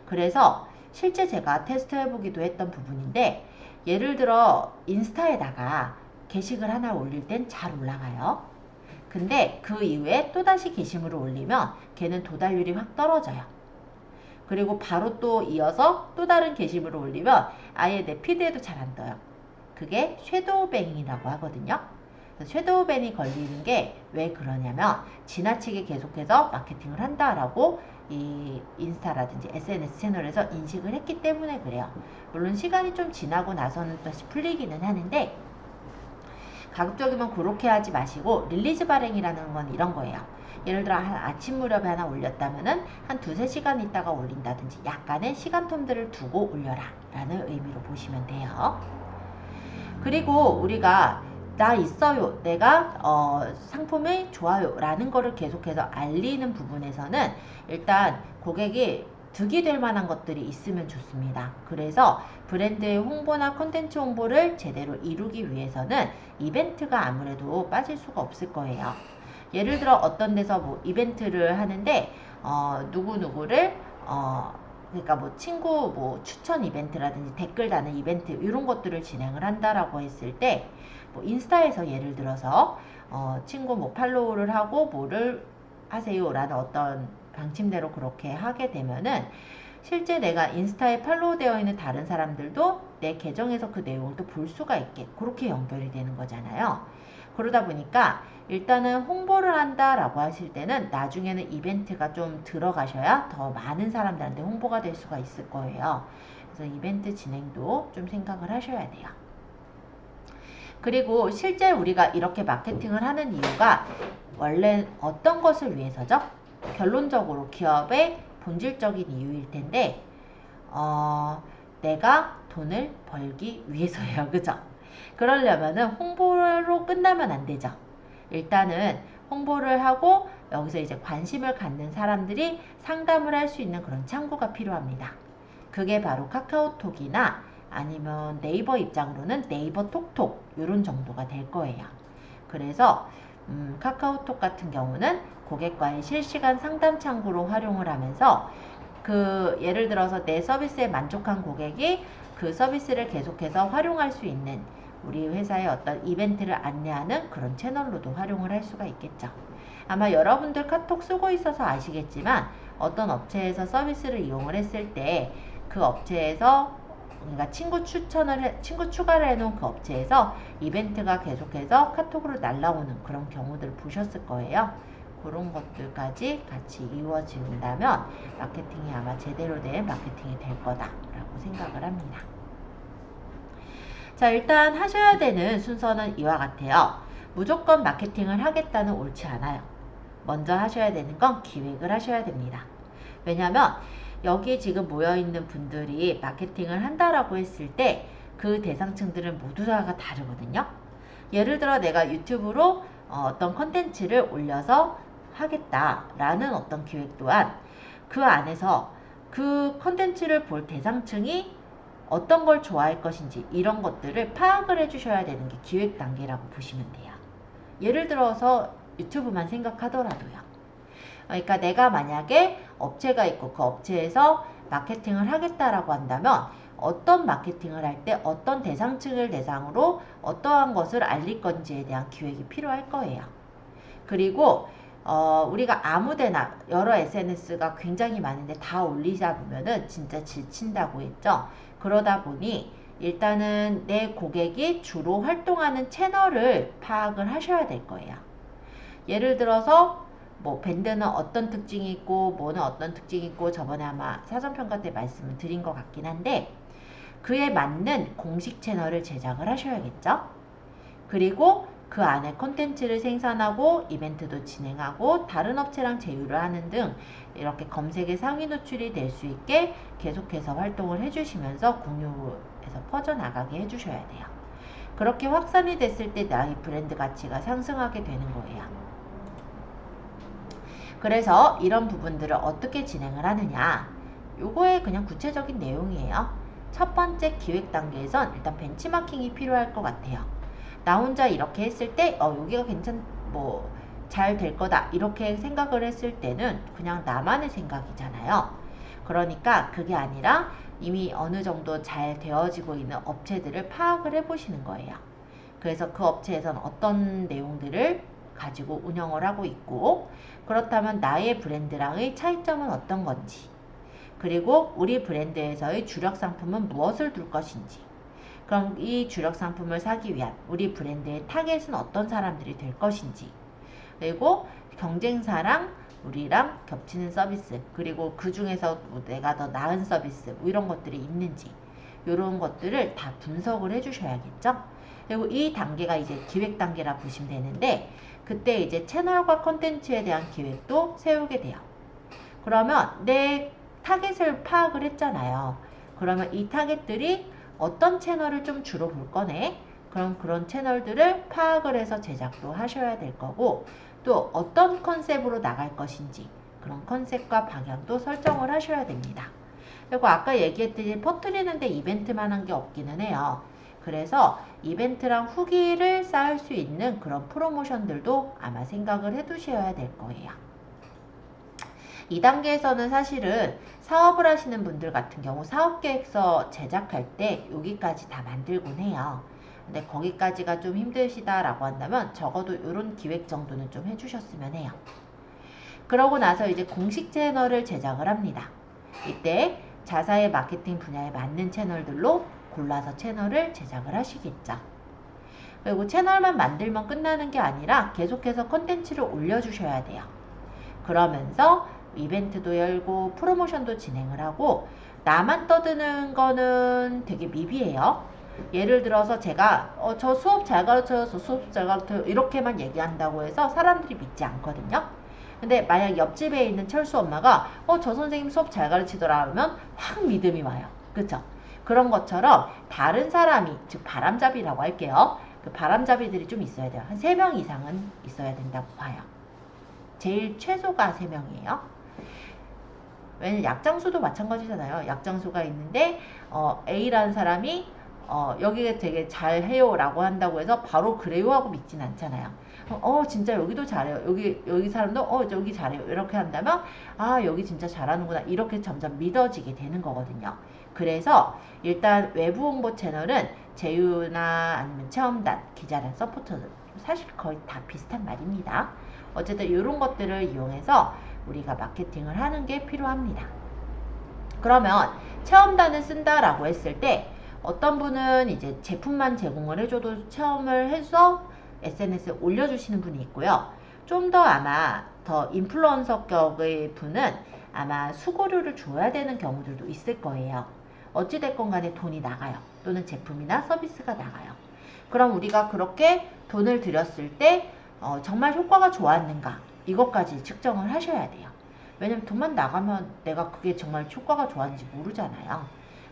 S1: 그래서 실제 제가 테스트 해보기도 했던 부분인데, 예를 들어 인스타에다가 게시글 하나 올릴 땐 잘 올라가요. 근데 그 이후에 또다시 게시물을 올리면 걔는 도달률이 확 떨어져요. 그리고 바로 또 이어서 또 다른 게시물을 올리면 아예 내 피드에도 잘 안 떠요. 그게 섀도우뱅이라고 하거든요. 섀도우뱅이 걸리는 게 왜 그러냐면 지나치게 계속해서 마케팅을 한다라고 이 인스타라든지 SNS 채널에서 인식을 했기 때문에 그래요. 물론 시간이 좀 지나고 나서는 다시 풀리기는 하는데 가급적이면 그렇게 하지 마시고, 릴리즈 발행이라는 건 이런 거예요. 예를 들어 한 아침 무렵에 하나 올렸다면은 한 2-3시간 있다가 올린다든지 약간의 시간 텀들을 두고 올려라 라는 의미로 보시면 돼요. 그리고 우리가 나 있어요, 내가 상품이 좋아요 라는 거를 계속해서 알리는 부분에서는 일단 고객이 득이 될 만한 것들이 있으면 좋습니다. 그래서 브랜드의 홍보나 콘텐츠 홍보를 제대로 이루기 위해서는 이벤트가 아무래도 빠질 수가 없을 거예요. 예를 들어 어떤 데서 뭐 이벤트를 하는데 누구누구를 그러니까 뭐 친구 뭐 추천 이벤트라든지 댓글 다는 이벤트 이런 것들을 진행을 한다라고 했을 때 뭐 인스타에서 예를 들어서 친구 뭐 팔로우를 하고 뭐를 하세요라는 어떤 방침대로 그렇게 하게 되면은 실제 내가 인스타에 팔로우 되어 있는 다른 사람들도 내 계정에서 그 내용을 또 볼 수가 있게 그렇게 연결이 되는 거잖아요. 그러다 보니까 일단은 홍보를 한다라고 하실 때는 나중에는 이벤트가 좀 들어가셔야 더 많은 사람들한테 홍보가 될 수가 있을 거예요. 그래서 이벤트 진행도 좀 생각을 하셔야 돼요. 그리고 실제 우리가 이렇게 마케팅을 하는 이유가 원래 어떤 것을 위해서죠? 결론적으로 기업의 본질적인 이유일 텐데 내가 돈을 벌기 위해서예요. 그죠? 그러려면은 홍보로 끝나면 안 되죠. 일단은 홍보를 하고 여기서 이제 관심을 갖는 사람들이 상담을 할 수 있는 그런 창구가 필요합니다. 그게 바로 카카오톡이나 아니면 네이버 입장으로는 네이버 톡톡 이런 정도가 될 거예요. 그래서 카카오톡 같은 경우는 고객과의 실시간 상담 창구로 활용을 하면서 그 예를 들어서 내 서비스에 만족한 고객이 그 서비스를 계속해서 활용할 수 있는 우리 회사의 어떤 이벤트를 안내하는 그런 채널로도 활용을 할 수가 있겠죠. 아마 여러분들 카톡 쓰고 있어서 아시겠지만 어떤 업체에서 서비스를 이용을 했을 때 그 업체에서 그러니까 친구 추가를 해놓은 그 업체에서 이벤트가 계속해서 카톡으로 날라오는 그런 경우들을 보셨을 거예요. 그런 것들까지 같이 이루어진다면 마케팅이 아마 제대로 된 마케팅이 될 거다라고 생각을 합니다. 자, 일단 하셔야 되는 순서는 이와 같아요. 무조건 마케팅을 하겠다는 옳지 않아요. 먼저 하셔야 되는 건 기획을 하셔야 됩니다. 왜냐면 여기 지금 모여있는 분들이 마케팅을 한다라고 했을 때 그 대상층들은 모두 다가 다르거든요. 예를 들어 내가 유튜브로 어떤 컨텐츠를 올려서 하겠다라는 어떤 기획 또한 그 안에서 그 컨텐츠를 볼 대상층이 어떤 걸 좋아할 것인지 이런 것들을 파악을 해주셔야 되는 게 기획 단계라고 보시면 돼요. 예를 들어서 유튜브만 생각하더라도요. 그러니까 내가 만약에 업체가 있고 그 업체에서 마케팅을 하겠다라고 한다면 어떤 마케팅을 할 때 어떤 대상층을 대상으로 어떠한 것을 알릴 건지에 대한 기획이 필요할 거예요. 그리고 우리가 아무데나 여러 SNS가 굉장히 많은데 다 올리다 보면은 진짜 지친다고 했죠. 그러다 보니 일단은 내 고객이 주로 활동하는 채널을 파악을 하셔야 될 거예요. 예를 들어서 뭐 밴드는 어떤 특징이 있고 뭐는 어떤 특징이 있고 저번에 아마 사전평가 때 말씀을 드린 것 같긴 한데 그에 맞는 공식 채널을 제작을 하셔야겠죠. 그리고 그 안에 컨텐츠를 생산하고 이벤트도 진행하고 다른 업체랑 제휴를 하는 등 이렇게 검색에 상위 노출이 될 수 있게 계속해서 활동을 해주시면서 공유해서 퍼져나가게 해주셔야 돼요. 그렇게 확산이 됐을 때 나의 브랜드 가치가 상승하게 되는 거예요. 그래서 이런 부분들을 어떻게 진행을 하느냐 요거의 그냥 구체적인 내용이에요. 첫 번째 기획 단계에선 일단 벤치마킹이 필요할 것 같아요. 나 혼자 이렇게 했을 때 여기가 잘 될 거다 이렇게 생각을 했을 때는 그냥 나만의 생각이잖아요. 그러니까 그게 아니라 이미 어느 정도 잘 되어지고 있는 업체들을 파악을 해보시는 거예요. 그래서 그 업체에서는 어떤 내용들을 가지고 운영을 하고 있고 그렇다면 나의 브랜드랑의 차이점은 어떤 건지 그리고 우리 브랜드에서의 주력 상품은 무엇을 둘 것인지 그럼 이 주력 상품을 사기 위한 우리 브랜드의 타겟은 어떤 사람들이 될 것인지 그리고 경쟁사랑 우리랑 겹치는 서비스 그리고 그 중에서 내가 더 나은 서비스 이런 것들이 있는지 이런 것들을 다 분석을 해주셔야겠죠. 그리고 이 단계가 이제 기획 단계라 보시면 되는데 그때 이제 채널과 컨텐츠에 대한 기획도 세우게 돼요. 그러면 내 타겟을 파악을 했잖아요. 그러면 이 타겟들이 어떤 채널을 좀 주로 볼 거네. 그럼 그런 채널들을 파악을 해서 제작도 하셔야 될 거고 또 어떤 컨셉으로 나갈 것인지 그런 컨셉과 방향도 설정을 하셔야 됩니다. 그리고 아까 얘기했듯이 퍼뜨리는데 이벤트만 한 게 없기는 해요. 그래서 이벤트랑 후기를 쌓을 수 있는 그런 프로모션들도 아마 생각을 해 두셔야 될 거예요. 이 단계에서는 사실은 사업을 하시는 분들 같은 경우 사업계획서 제작할 때 여기까지 다 만들곤 해요. 근데 거기까지가 좀 힘드시다라고 한다면 적어도 이런 기획 정도는 좀 해주셨으면 해요. 그러고 나서 이제 공식 채널을 제작을 합니다. 이때 자사의 마케팅 분야에 맞는 채널들로 골라서 채널을 제작을 하시겠죠. 그리고 채널만 만들면 끝나는 게 아니라 계속해서 컨텐츠를 올려주셔야 돼요. 그러면서 이벤트도 열고 프로모션도 진행을 하고 나만 떠드는 거는 되게 미비해요. 예를 들어서 제가 저 수업 잘 가르쳐요, 저 수업 잘 가르쳐요 이렇게만 얘기한다고 해서 사람들이 믿지 않거든요. 근데 만약 옆집에 있는 철수 엄마가 저 선생님 수업 잘 가르치더라 하면 확 믿음이 와요. 그쵸? 그런 것처럼 다른 사람이, 즉 바람잡이라고 할게요. 그 바람잡이들이 좀 있어야 돼요. 한 3명 이상은 있어야 된다고 봐요. 제일 최소가 3명이에요. 왜냐면 약장수도 마찬가지잖아요. 약장수가 있는데 A라는 사람이 여기가 되게 잘해요 라고 한다고 해서 바로 그래요 하고 믿진 않잖아요. 진짜 여기도 잘해요. 여기 사람도 여기 잘해요. 이렇게 한다면 여기 진짜 잘하는구나. 이렇게 점점 믿어지게 되는 거거든요. 그래서 일단 외부 홍보 채널은 제휴나 아니면 체험단, 기자단, 서포터들 사실 거의 다 비슷한 말입니다. 어쨌든 이런 것들을 이용해서 우리가 마케팅을 하는 게 필요합니다. 그러면 체험단을 쓴다라고 했을 때 어떤 분은 이제 제품만 제공을 해줘도 체험을 해서 SNS에 올려주시는 분이 있고요. 좀 더 아마 더 인플루언서격의 분은 아마 수고료를 줘야 되는 경우들도 있을 거예요. 어찌됐건 간에 돈이 나가요. 또는 제품이나 서비스가 나가요. 그럼 우리가 그렇게 돈을 들였을 때 정말 효과가 좋았는가 이것까지 측정을 하셔야 돼요. 왜냐면 돈만 나가면 내가 그게 정말 효과가 좋았는지 모르잖아요.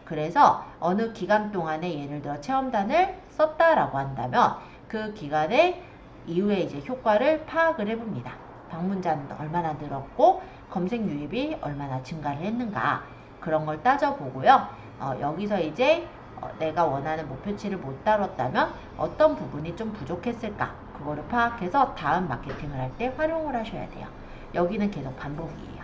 S1: 그래서 어느 기간 동안에 예를 들어 체험단을 썼다라고 한다면 그 기간에 이후에 이제 효과를 파악을 해봅니다. 방문자는 얼마나 늘었고 검색 유입이 얼마나 증가를 했는가 그런 걸 따져보고요. 여기서 이제 내가 원하는 목표치를 못 다뤘다면 어떤 부분이 좀 부족했을까 그거를 파악해서 다음 마케팅을 할 때 활용을 하셔야 돼요. 여기는 계속 반복이에요.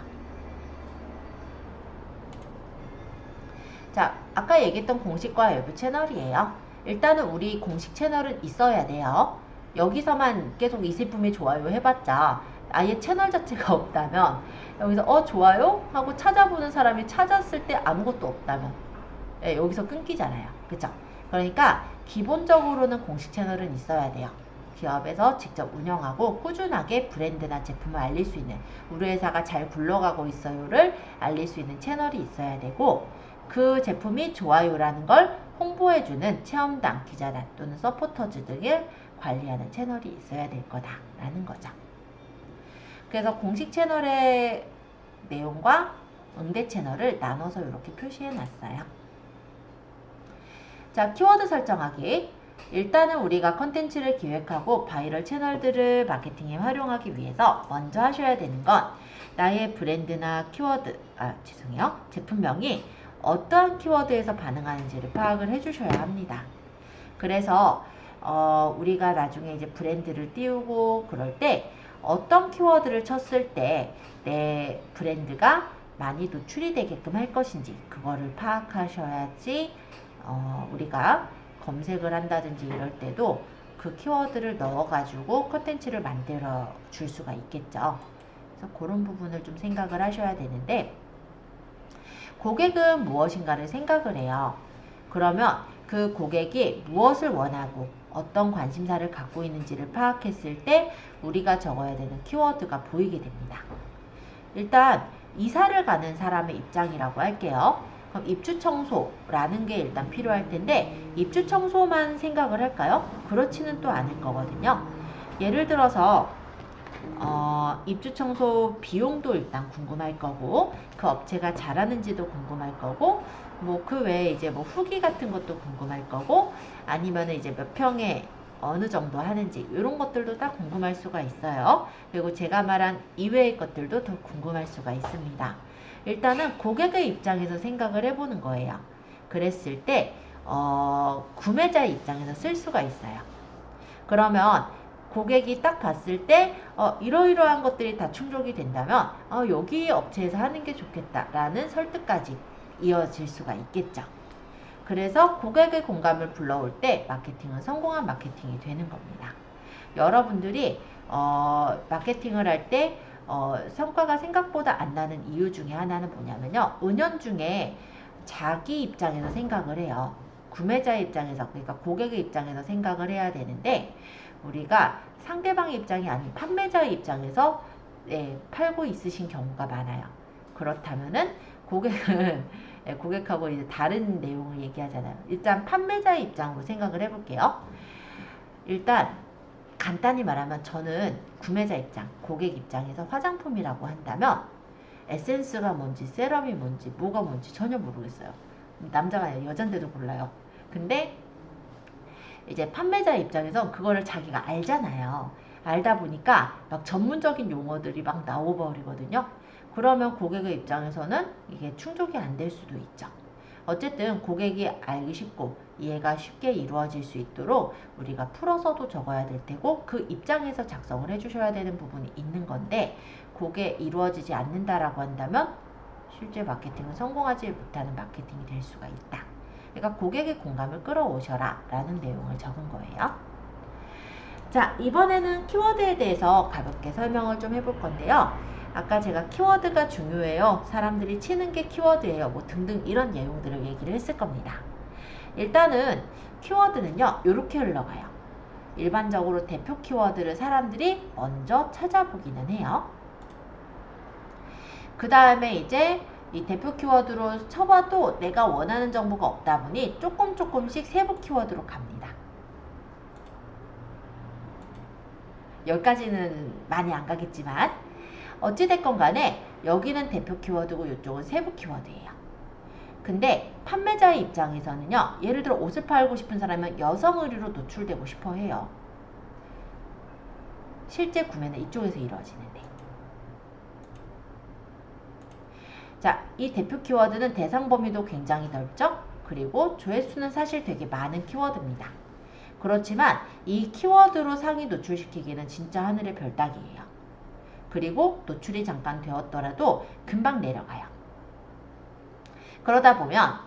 S1: 자, 아까 얘기했던 공식과 외부 채널이에요. 일단은 우리 공식 채널은 있어야 돼요. 여기서만 계속 이 제품이 좋아요 해봤자 아예 채널 자체가 없다면 여기서 좋아요? 하고 찾아보는 사람이 찾았을 때 아무것도 없다면 여기서 끊기잖아요. 그쵸? 그러니까 기본적으로는 공식 채널은 있어야 돼요. 기업에서 직접 운영하고 꾸준하게 브랜드나 제품을 알릴 수 있는 우리 회사가 잘 굴러가고 있어요를 알릴 수 있는 채널이 있어야 되고 그 제품이 좋아요라는 걸 홍보해주는 체험단, 기자단 또는 서포터즈 등을 관리하는 채널이 있어야 될 거다라는 거죠. 그래서 공식 채널의 내용과 응대 채널을 나눠서 이렇게 표시해 놨어요. 자, 키워드 설정하기. 일단은 우리가 컨텐츠를 기획하고 바이럴 채널들을 마케팅에 활용하기 위해서 먼저 하셔야 되는 건 나의 브랜드나 키워드, 제품명이 어떠한 키워드에서 반응하는지를 파악을 해주셔야 합니다. 그래서 우리가 나중에 이제 브랜드를 띄우고 그럴 때 어떤 키워드를 쳤을 때 내 브랜드가 많이 노출이 되게끔 할 것인지 그거를 파악하셔야지 우리가 검색을 한다든지 이럴 때도 그 키워드를 넣어가지고 컨텐츠를 만들어 줄 수가 있겠죠. 그래서 그런 부분을 좀 생각을 하셔야 되는데 고객은 무엇인가를 생각을 해요. 그러면 그 고객이 무엇을 원하고 어떤 관심사를 갖고 있는지를 파악했을 때 우리가 적어야 되는 키워드가 보이게 됩니다. 일단 이사를 가는 사람의 입장이라고 할게요. 그럼 입주 청소라는 게 일단 필요할 텐데 입주 청소만 생각을 할까요? 그렇지는 또 않을 거거든요. 예를 들어서 입주 청소 비용도 일단 궁금할 거고 그 업체가 잘하는지도 궁금할 거고 뭐 그 외에 이제 뭐 후기 같은 것도 궁금할 거고 아니면은 이제 몇 평의 어느 정도 하는지 이런 것들도 다 궁금할 수가 있어요. 그리고 제가 말한 이외의 것들도 더 궁금할 수가 있습니다. 일단은 고객의 입장에서 생각을 해보는 거예요. 그랬을 때 구매자의 입장에서 쓸 수가 있어요. 그러면 고객이 딱 봤을 때 이러이러한 것들이 다 충족이 된다면 여기 업체에서 하는 게 좋겠다라는 설득까지 이어질 수가 있겠죠. 그래서 고객의 공감을 불러올 때 마케팅은 성공한 마케팅이 되는 겁니다. 여러분들이 마케팅을 할 때 성과가 생각보다 안 나는 이유 중에 하나는 뭐냐면요. 은연중에 자기 입장에서 생각을 해요. 구매자의 입장에서, 그러니까 고객의 입장에서 생각을 해야 되는데 우리가 상대방의 입장이 아닌 판매자의 입장에서 팔고 있으신 경우가 많아요. 그렇다면은 고객은 고객하고 이제 다른 내용을 얘기하잖아요. 일단 판매자의 입장으로 생각을 해볼게요. 일단 간단히 말하면 저는 구매자 입장, 고객 입장에서 화장품이라고 한다면 에센스가 뭔지 세럼이 뭔지 뭐가 뭔지 전혀 모르겠어요. 남자가 아니라 여잔데도 몰라요. 근데 이제 판매자 입장에서 그거를 자기가 알잖아요. 알다 보니까 막 전문적인 용어들이 막 나와버리거든요. 그러면 고객의 입장에서는 이게 충족이 안 될 수도 있죠. 어쨌든 고객이 알기 쉽고 이해가 쉽게 이루어질 수 있도록 우리가 풀어서도 적어야 될 테고 그 입장에서 작성을 해주셔야 되는 부분이 있는 건데 그게 이루어지지 않는다라고 한다면 실제 마케팅은 성공하지 못하는 마케팅이 될 수가 있다. 그러니까 고객의 공감을 끌어오셔라 라는 내용을 적은 거예요. 자, 이번에는 키워드에 대해서 가볍게 설명을 좀 해볼 건데요. 아까 제가 키워드가 중요해요. 사람들이 치는 게 키워드예요. 뭐 등등 이런 내용들을 얘기를 했을 겁니다. 일단은 키워드는요. 이렇게 흘러가요. 일반적으로 대표 키워드를 사람들이 먼저 찾아보기는 해요. 그 다음에 이제 이 대표 키워드로 쳐봐도 내가 원하는 정보가 없다 보니 조금씩 세부 키워드로 갑니다. 여기까지는 많이 안 가겠지만 어찌됐건 간에 여기는 대표 키워드고 이쪽은 세부 키워드예요. 근데 판매자의 입장에서는요. 예를 들어 옷을 팔고 싶은 사람은 여성 의류로 노출되고 싶어 해요. 실제 구매는 이쪽에서 이루어지는데. 자, 이 대표 키워드는 대상 범위도 굉장히 넓죠? 그리고 조회수는 사실 되게 많은 키워드입니다. 그렇지만 이 키워드로 상위 노출시키기는 진짜 하늘의 별 따기예요. 그리고 노출이 잠깐 되었더라도 금방 내려가요. 그러다 보면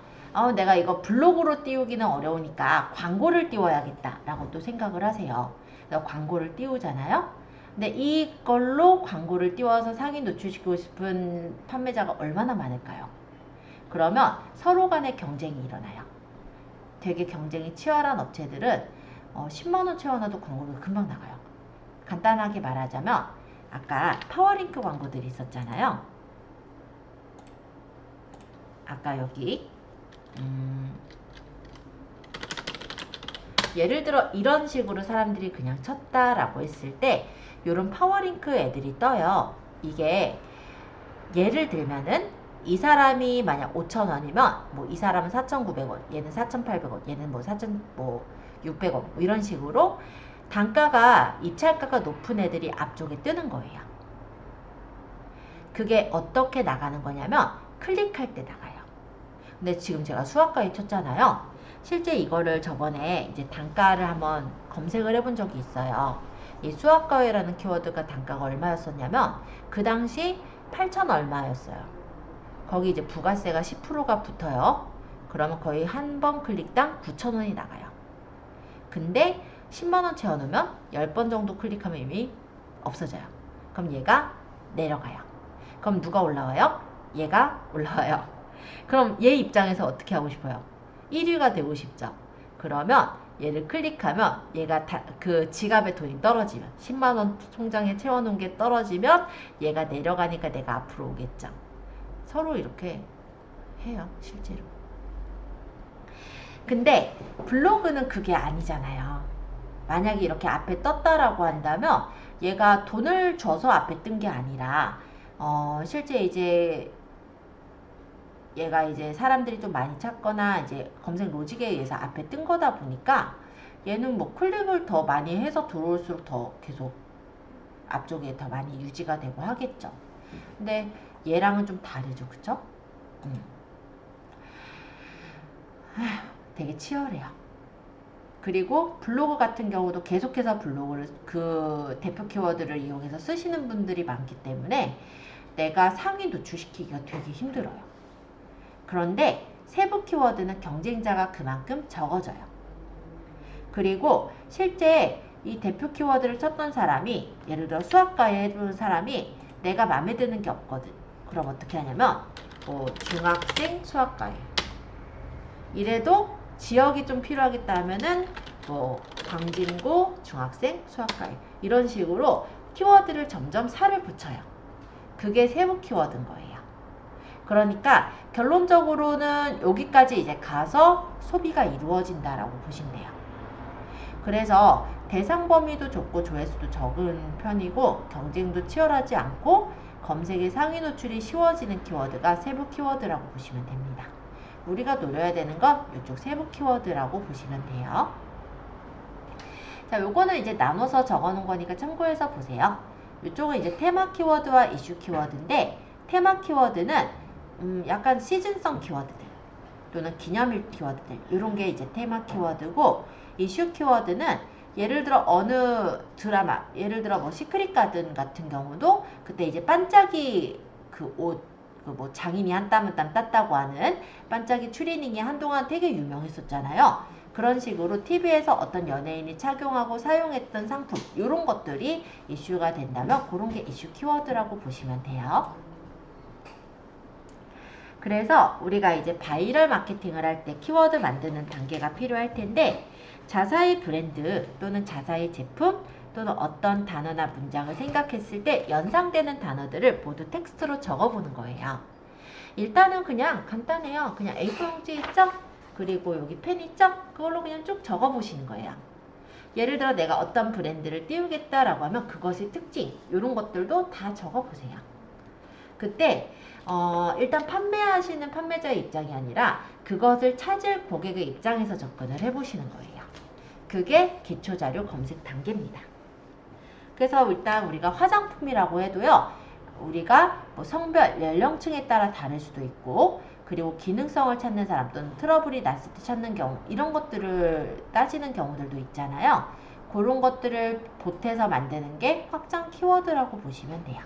S1: 내가 이거 블로그로 띄우기는 어려우니까 광고를 띄워야겠다 라고 또 생각을 하세요. 그래서 광고를 띄우잖아요. 근데 이걸로 광고를 띄워서 상위 노출시키고 싶은 판매자가 얼마나 많을까요? 그러면 서로 간의 경쟁이 일어나요. 되게 경쟁이 치열한 업체들은 10만원 채워놔도 광고가 금방 나가요. 간단하게 말하자면 아까 파워링크 광고들이 있었잖아요. 아까 여기 예를 들어 이런 식으로 사람들이 그냥 쳤다라고 했을 때 이런 파워링크 애들이 떠요. 이게 예를 들면은 이 사람이 만약 5,000원이면 뭐 이 사람은 4,900원, 얘는 4,800원, 얘는 뭐 4,600원 뭐 이런 식으로 단가가 입찰가가 높은 애들이 앞쪽에 뜨는 거예요. 그게 어떻게 나가는 거냐면 클릭할 때 나가요. 근데 지금 제가 수학과에 쳤잖아요. 실제 이거를 저번에 이제 단가를 한번 검색을 해본 적이 있어요. 이 수학과외라는 키워드가 단가가 얼마였었냐면 그 당시 8,000 얼마였어요. 거기 이제 부가세가 10%가 붙어요. 그러면 거의 한 번 클릭당 9,000원이 나가요. 근데 10만원 채워놓으면 10번 정도 클릭하면 이미 없어져요. 그럼 얘가 내려가요. 그럼 누가 올라와요? 얘가 올라와요. 그럼 얘 입장에서 어떻게 하고 싶어요? 1위가 되고 싶죠. 그러면 얘를 클릭하면 얘가 그 지갑에 돈이 떨어지면 10만원 통장에 채워놓은 게 떨어지면 얘가 내려가니까 내가 앞으로 오겠죠. 서로 이렇게 해요. 실제로. 근데 블로그는 그게 아니잖아요. 만약에 이렇게 앞에 떴다라고 한다면 얘가 돈을 줘서 앞에 뜬 게 아니라 실제 이제 얘가 이제 사람들이 좀 많이 찾거나 이제 검색 로직에 의해서 앞에 뜬 거다 보니까 얘는 뭐 클릭을 더 많이 해서 들어올수록 더 계속 앞쪽에 더 많이 유지가 되고 하겠죠. 근데 얘랑은 좀 다르죠, 그쵸? 되게 치열해요. 그리고 블로그 같은 경우도 계속해서 블로그를 그 대표 키워드를 이용해서 쓰시는 분들이 많기 때문에 내가 상위 노출시키기가 되게 힘들어요. 그런데 세부 키워드는 경쟁자가 그만큼 적어져요. 그리고 실제 이 대표 키워드를 쳤던 사람이, 예를 들어 수학과에 해둔 사람이 내가 마음에 드는 게 없거든. 그럼 어떻게 하냐면 뭐 중학생 수학과에 이래도 지역이 좀 필요하겠다 하면은 뭐 광진고 중학생 수학과에 이런 식으로 키워드를 점점 살을 붙여요. 그게 세부 키워드인 거예요. 그러니까 결론적으로는 여기까지 이제 가서 소비가 이루어진다라고 보시면 돼요. 그래서 대상 범위도 좁고 조회수도 적은 편이고 경쟁도 치열하지 않고 검색의 상위 노출이 쉬워지는 키워드가 세부 키워드라고 보시면 됩니다. 우리가 노려야 되는 건 이쪽 세부 키워드라고 보시면 돼요. 자, 요거는 이제 나눠서 적어 놓은 거니까 참고해서 보세요. 이쪽은 이제 테마 키워드와 이슈 키워드인데, 테마 키워드는 약간 시즌성 키워드들 또는 기념일 키워드들, 이런 게 이제 테마 키워드고, 이슈 키워드는 예를 들어 어느 드라마, 예를 들어 뭐 시크릿 가든 같은 경우도 그때 이제 반짝이 그 옷, 그 뭐 장인이 한 땀 한 땀 땄다고 하는 반짝이 추리닝이 한동안 되게 유명했었잖아요. 그런 식으로 TV에서 어떤 연예인이 착용하고 사용했던 상품, 이런 것들이 이슈가 된다면 그런 게 이슈 키워드라고 보시면 돼요. 그래서 우리가 이제 바이럴 마케팅을 할 때 키워드 만드는 단계가 필요할 텐데, 자사의 브랜드 또는 자사의 제품 또는 어떤 단어나 문장을 생각했을 때 연상되는 단어들을 모두 텍스트로 적어보는 거예요. 일단은 그냥 간단해요. 그냥 A4 용지 있죠? 그리고 여기 펜 있죠? 그걸로 그냥 쭉 적어보시는 거예요. 예를 들어 내가 어떤 브랜드를 띄우겠다라고 하면 그것의 특징, 이런 것들도 다 적어보세요. 그때 일단 판매하시는 판매자의 입장이 아니라 그것을 찾을 고객의 입장에서 접근을 해보시는 거예요. 그게 기초자료 검색 단계입니다. 그래서 일단 우리가 화장품이라고 해도요, 우리가 뭐 성별, 연령층에 따라 다를 수도 있고, 그리고 기능성을 찾는 사람 또는 트러블이 났을 때 찾는 경우, 이런 것들을 따지는 경우들도 있잖아요. 그런 것들을 보태서 만드는 게 확장 키워드라고 보시면 돼요.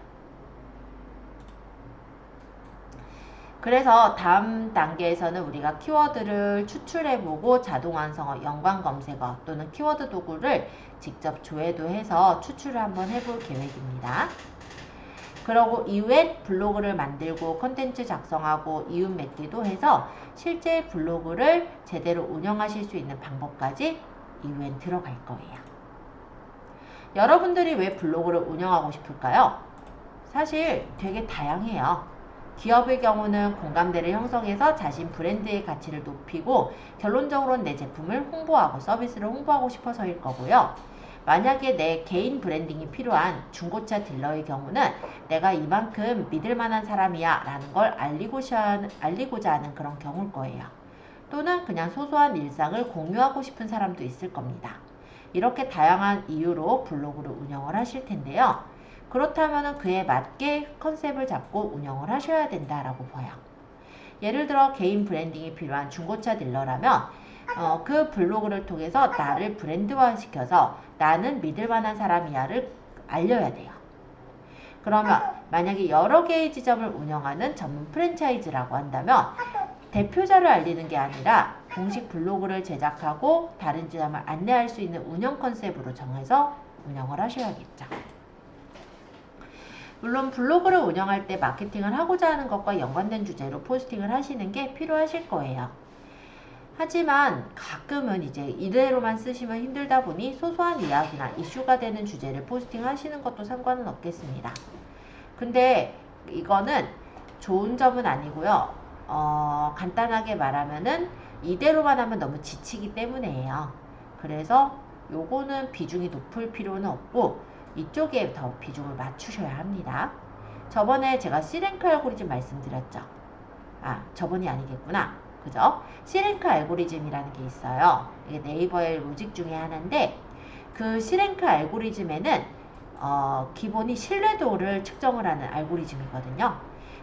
S1: 그래서 다음 단계에서는 우리가 키워드를 추출해보고 자동완성어, 연관검색어 또는 키워드 도구를 직접 조회도 해서 추출을 한번 해볼 계획입니다. 그러고 이후엔 블로그를 만들고 컨텐츠 작성하고 이웃 맺기도 해서 실제 블로그를 제대로 운영하실 수 있는 방법까지 이후엔 들어갈 거예요. 여러분들이 왜 블로그를 운영하고 싶을까요? 사실 되게 다양해요. 기업의 경우는 공감대를 형성해서 자신 브랜드의 가치를 높이고 결론적으로는 내 제품을 홍보하고 서비스를 홍보하고 싶어서일 거고요. 만약에 내 개인 브랜딩이 필요한 중고차 딜러의 경우는 내가 이만큼 믿을 만한 사람이야 라는 걸 알리고자 하는 그런 경우일 거예요. 또는 그냥 소소한 일상을 공유하고 싶은 사람도 있을 겁니다. 이렇게 다양한 이유로 블로그를 운영을 하실 텐데요. 그렇다면 그에 맞게 컨셉을 잡고 운영을 하셔야 된다라고 봐요. 예를 들어 개인 브랜딩이 필요한 중고차 딜러라면 그 블로그를 통해서 나를 브랜드화 시켜서 나는 믿을 만한 사람이야를 알려야 돼요. 그러면 만약에 여러 개의 지점을 운영하는 전문 프랜차이즈라고 한다면 대표자를 알리는 게 아니라 공식 블로그를 제작하고 다른 지점을 안내할 수 있는 운영 컨셉으로 정해서 운영을 하셔야겠죠. 물론 블로그를 운영할 때 마케팅을 하고자 하는 것과 연관된 주제로 포스팅을 하시는 게 필요하실 거예요. 하지만 가끔은 이제 이대로만 쓰시면 힘들다 보니 소소한 이야기나 이슈가 되는 주제를 포스팅하시는 것도 상관은 없겠습니다. 근데 이거는 좋은 점은 아니고요. 간단하게 말하면은 이대로만 하면 너무 지치기 때문이에요. 그래서 요거는 비중이 높을 필요는 없고 이쪽에 더 비중을 맞추셔야 합니다. 저번에 제가 C랭크 알고리즘 말씀드렸죠. 아, 저번이 아니겠구나. 그죠? C랭크 알고리즘이라는 게 있어요. 이게 네이버의 로직 중에 하나인데 그 C랭크 알고리즘에는 기본이 신뢰도를 측정을 하는 알고리즘이거든요.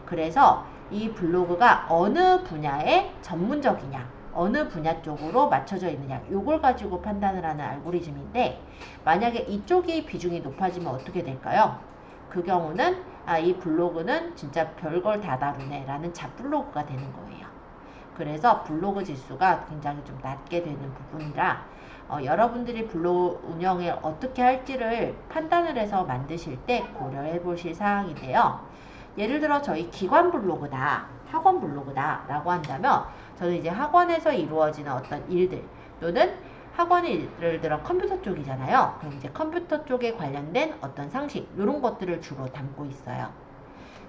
S1: 그래서 이 블로그가 어느 분야의 전문적이냐, 어느 분야 쪽으로 맞춰져 있느냐, 요걸 가지고 판단을 하는 알고리즘인데 만약에 이쪽이 비중이 높아지면 어떻게 될까요? 그 경우는 이 블로그는 진짜 별걸 다 다루네 라는 잡블로그가 되는 거예요. 그래서 블로그 지수가 굉장히 좀 낮게 되는 부분이라 여러분들이 블로그 운영을 어떻게 할지를 판단을 해서 만드실 때 고려해 보실 사항인데요. 예를 들어 저희 기관 블로그다, 학원 블로그다 라고 한다면 저는 이제 학원에서 이루어지는 어떤 일들 또는 학원이 예를 들어 컴퓨터 쪽이잖아요. 그럼 이제 컴퓨터 쪽에 관련된 어떤 상식 이런 것들을 주로 담고 있어요.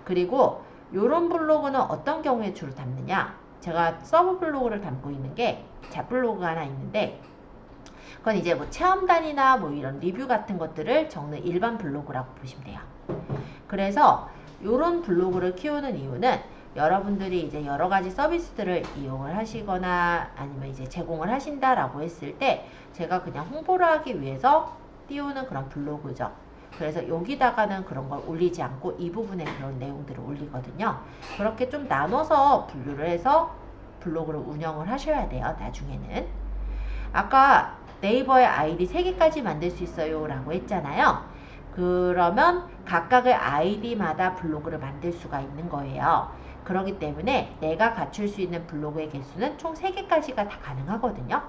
S1: 그리고 이런 블로그는 어떤 경우에 주로 담느냐, 제가 서브 블로그를 담고 있는 게 잡블로그가 하나 있는데 그건 이제 뭐 체험단이나 뭐 이런 리뷰 같은 것들을 적는 일반 블로그라고 보시면 돼요. 그래서 이런 블로그를 키우는 이유는 여러분들이 이제 여러 가지 서비스들을 이용을 하시거나 아니면 이제 제공을 하신다라고 했을 때 제가 그냥 홍보를 하기 위해서 띄우는 그런 블로그죠. 그래서 여기다가는 그런 걸 올리지 않고 이 부분에 그런 내용들을 올리거든요. 그렇게 좀 나눠서 분류를 해서 블로그를 운영을 하셔야 돼요. 나중에는. 아까 네이버의 아이디 3개까지 만들 수 있어요 라고 했잖아요. 그러면 각각의 아이디마다 블로그를 만들 수가 있는 거예요. 그렇기 때문에 내가 갖출 수 있는 블로그의 개수는 총 3개까지가 다 가능하거든요.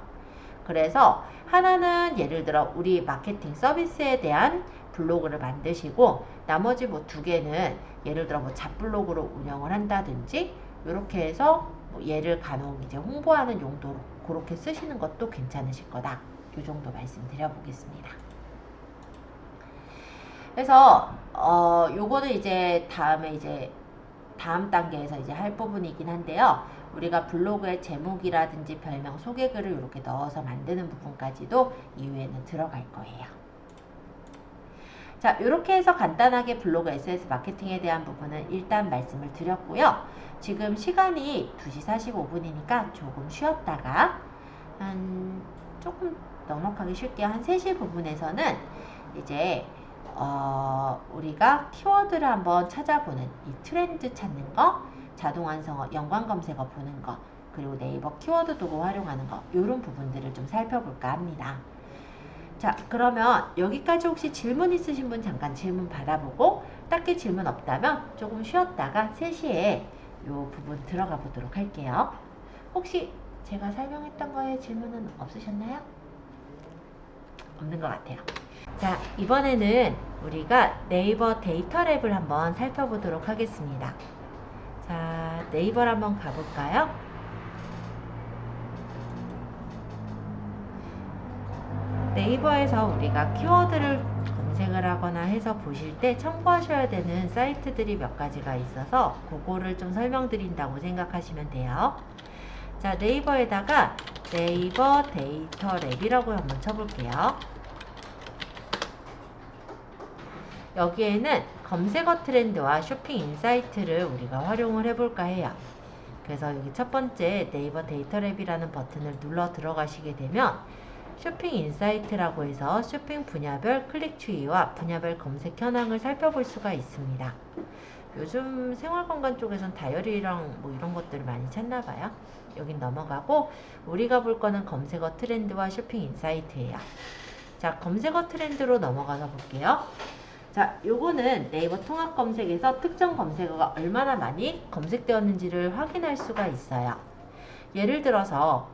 S1: 그래서 하나는 예를 들어 우리 마케팅 서비스에 대한 블로그를 만드시고 나머지 뭐 2개는 예를 들어 뭐 잡블로그로 운영을 한다든지 이렇게 해서 뭐 얘를 간혹 이제 홍보하는 용도로 그렇게 쓰시는 것도 괜찮으실 거다. 이 정도 말씀드려 보겠습니다. 그래서 요거는 이제 다음 단계에서 이제 할 부분이긴 한데요. 우리가 블로그의 제목이라든지 별명 소개글을 이렇게 넣어서 만드는 부분까지도 이후에는 들어갈 거예요. 자, 이렇게 해서 간단하게 블로그 SNS 마케팅에 대한 부분은 일단 말씀을 드렸고요. 지금 시간이 2시 45분이니까 조금 쉬었다가 한 조금 넉넉하게 쉴게요. 한 3시 부분에서는 이제 우리가 키워드를 한번 찾아보는 이 트렌드 찾는 거, 자동 완성어, 연관 검색어 보는 거, 그리고 네이버 키워드 도구 활용하는 거 이런 부분들을 좀 살펴볼까 합니다. 자, 그러면 여기까지 혹시 질문 있으신 분 잠깐 질문 받아보고 딱히 질문 없다면 조금 쉬었다가 3시에 이 부분 들어가 보도록 할게요. 혹시 제가 설명했던 거에 질문은 없으셨나요? 없는 것 같아요. 자, 이번에는 우리가 네이버 데이터 랩을 한번 살펴보도록 하겠습니다. 자, 네이버를 한번 가볼까요? 네이버에서 우리가 키워드를 검색을 하거나 해서 보실 때 참고하셔야 되는 사이트들이 몇 가지가 있어서 그거를 좀 설명드린다고 생각하시면 돼요. 자, 네이버에다가 네이버 데이터 랩이라고 한번 쳐볼게요. 여기에는 검색어 트렌드와 쇼핑 인사이트를 우리가 활용을 해볼까 해요. 그래서 여기 첫 번째 네이버 데이터 랩이라는 버튼을 눌러 들어가시게 되면 쇼핑 인사이트라고 해서 쇼핑 분야별 클릭 추이와 분야별 검색 현황을 살펴볼 수가 있습니다. 요즘 생활건강 쪽에선 다이어리랑 뭐 이런 것들을 많이 찾나봐요. 여긴 넘어가고 우리가 볼 거는 검색어 트렌드와 쇼핑 인사이트예요. 자, 검색어 트렌드로 넘어가서 볼게요. 자, 요거는 네이버 통합 검색에서 특정 검색어가 얼마나 많이 검색되었는지를 확인할 수가 있어요. 예를 들어서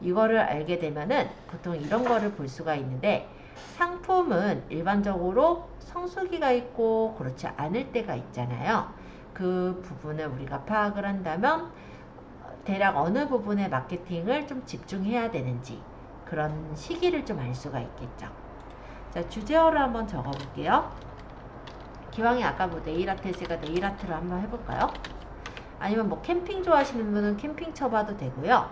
S1: 이거를 알게 되면은 보통 이런 거를 볼 수가 있는데 상품은 일반적으로 성수기가 있고 그렇지 않을 때가 있잖아요. 그 부분을 우리가 파악을 한다면 대략 어느 부분에 마케팅을 좀 집중해야 되는지 그런 시기를 좀 알 수가 있겠죠. 자, 주제어를 한번 적어 볼게요. 기왕에 아까 뭐 네일아트 했으니까 네일아트를 한번 해볼까요? 아니면 뭐 캠핑 좋아하시는 분은 캠핑 쳐봐도 되고요.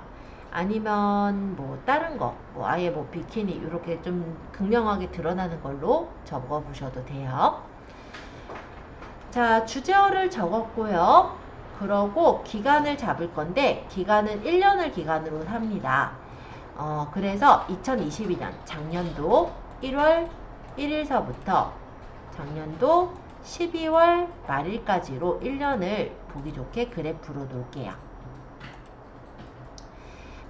S1: 아니면 뭐 다른 거, 뭐 아예 뭐 비키니 이렇게 좀 극명하게 드러나는 걸로 적어 보셔도 돼요. 자, 주제어를 적었고요. 그러고 기간을 잡을 건데 기간은 1년을 기간으로 삽니다. 그래서 2022년 작년도 1월 1일서부터 작년도 12월 말일까지로 1년을 보기 좋게 그래프로 놓을게요.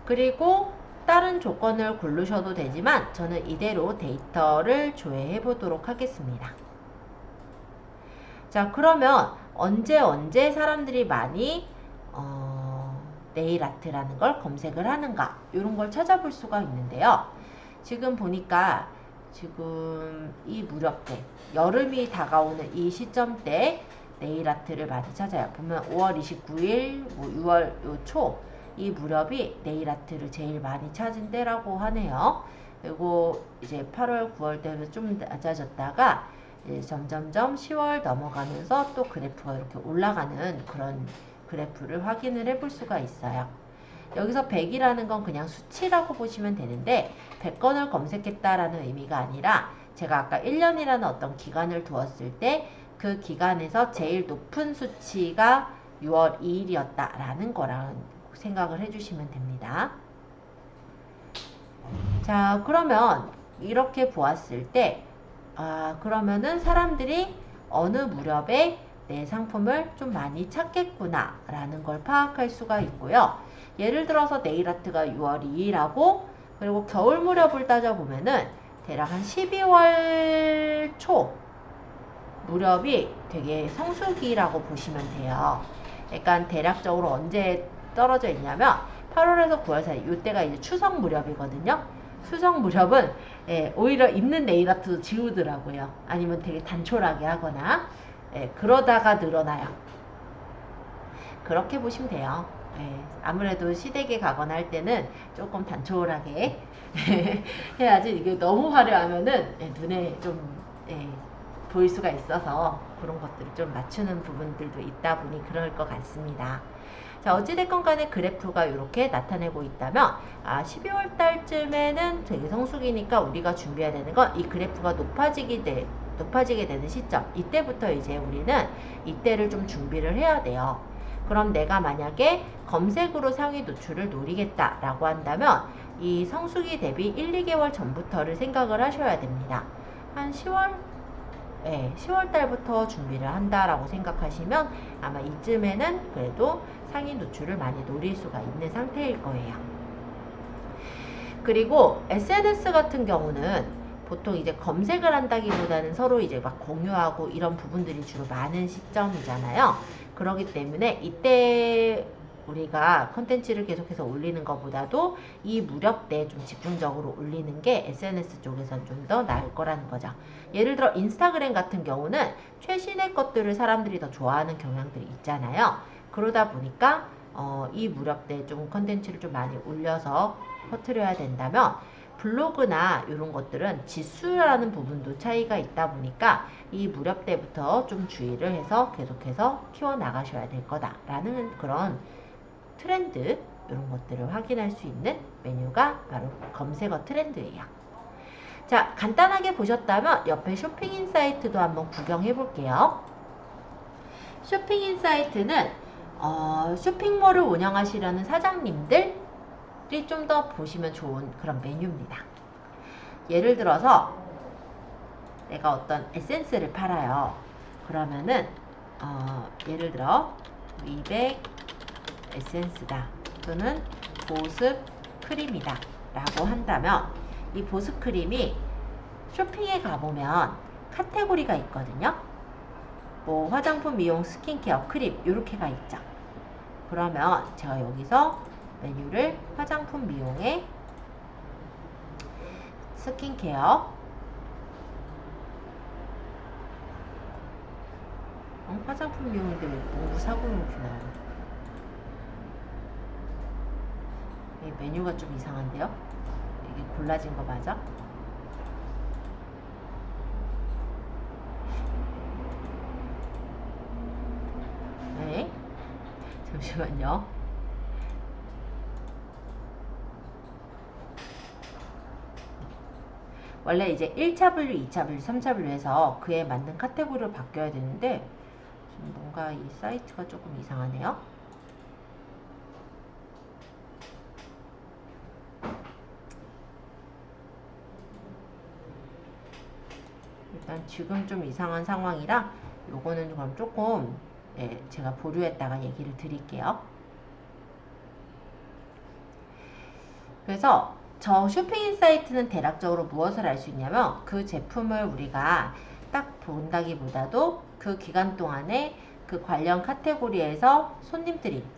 S1: 그리고 다른 조건을 고르셔도 되지만 저는 이대로 데이터를 조회해 보도록 하겠습니다. 자, 그러면 언제 사람들이 많이 네일 아트라는 걸 검색을 하는가, 이런 걸 찾아볼 수가 있는데요. 지금 보니까 지금 이 무렵대 여름이 다가오는 이 시점대 네일 아트를 많이 찾아요. 보면 5월 29일, 뭐 6월 요 초 이 무렵이 네일 아트를 제일 많이 찾은 때라고 하네요. 그리고 이제 8월, 9월 때는 좀 낮아졌다가 점점점 10월 넘어가면서 또 그래프가 이렇게 올라가는 그런 그래프를 확인을 해볼 수가 있어요. 여기서 100이라는 건 그냥 수치라고 보시면 되는데 100건을 검색했다라는 의미가 아니라 제가 아까 1년이라는 어떤 기간을 두었을 때 그 기간에서 제일 높은 수치가 6월 2일이었다라는 거랑 생각을 해주시면 됩니다. 자, 그러면 이렇게 보았을 때 그러면은 사람들이 어느 무렵에 내 상품을 좀 많이 찾겠구나 라는 걸 파악할 수가 있고요. 예를 들어서 네일아트가 6월 2일하고 그리고 겨울 무렵을 따져보면은 대략 한 12월 초 무렵이 되게 성수기라고 보시면 돼요. 그러니까 대략적으로 언제 떨어져 있냐면 8월에서 9월 사이, 이때가 이제 추석 무렵이거든요. 추석 무렵은 오히려 있는 네일아트도 지우더라고요. 아니면 되게 단촐하게 하거나 그러다가 늘어나요. 그렇게 보시면 돼요. 아무래도 시댁에 가거나 할 때는 조금 단촐하게 해야지 이게 너무 화려하면은 눈에 좀 보일 수가 있어서 그런 것들을 좀 맞추는 부분들도 있다 보니 그럴 것 같습니다. 자, 어찌됐건 간에 그래프가 이렇게 나타내고 있다면 12월 달쯤에는 되게 성수기니까 우리가 준비해야 되는 건 이 그래프가 높아지게 되는 시점, 이때부터 이제 우리는 이때를 좀 준비를 해야 돼요. 그럼 내가 만약에 검색으로 상위 노출을 노리겠다라고 한다면 이 성수기 대비 1, 2개월 전부터를 생각을 하셔야 됩니다. 한 10월 달부터 준비를 한다라고 생각하시면 아마 이쯤에는 그래도 상위 노출을 많이 노릴 수가 있는 상태일 거예요. 그리고 SNS 같은 경우는 보통 이제 검색을 한다기보다는 서로 이제 막 공유하고 이런 부분들이 주로 많은 시점이잖아요. 그렇기 때문에 이때 우리가 컨텐츠를 계속해서 올리는 것보다도 이 무렵 때 좀 집중적으로 올리는 게 SNS 쪽에선 좀 더 나을 거라는 거죠. 예를 들어 인스타그램 같은 경우는 최신의 것들을 사람들이 더 좋아하는 경향들이 있잖아요. 그러다 보니까 이 무렵 때 좀 컨텐츠를 좀 많이 올려서 퍼뜨려야 된다면 블로그나 이런 것들은 지수라는 부분도 차이가 있다 보니까 이 무렵 때부터 좀 주의를 해서 계속해서 키워나가셔야 될 거다라는 그런 트렌드, 이런 것들을 확인할 수 있는 메뉴가 바로 검색어 트렌드예요. 자, 간단하게 보셨다면 옆에 쇼핑인사이트도 한번 구경해 볼게요. 쇼핑인사이트는 쇼핑몰을 운영하시려는 사장님들이 좀 더 보시면 좋은 그런 메뉴입니다. 예를 들어서 내가 어떤 에센스를 팔아요. 그러면은 예를 들어 200 에센스다 또는 보습 크림이다 라고 한다면 이 보습 크림이 쇼핑에 가보면 카테고리가 있거든요. 뭐 화장품, 미용, 스킨케어, 크림 이렇게가 있죠. 그러면 제가 여기서 메뉴를 화장품, 미용에 스킨케어, 화장품, 미용인데 왜 농구 사고용품 나오고 메뉴가 좀 이상한데요? 이게 골라진 거 맞아? 네. 잠시만요. 원래 이제 1차 분류, 2차 분류, 3차 분류 해서 그에 맞는 카테고리로 바뀌어야 되는데 뭔가 이 사이트가 조금 이상하네요. 일단 지금 좀 이상한 상황이라 요거는 그럼 조금 제가 보류했다가 얘기를 드릴게요. 그래서 저 쇼핑인사이트는 대략적으로 무엇을 알 수 있냐면 그 제품을 우리가 딱 본다기보다도 그 기간 동안에 그 관련 카테고리에서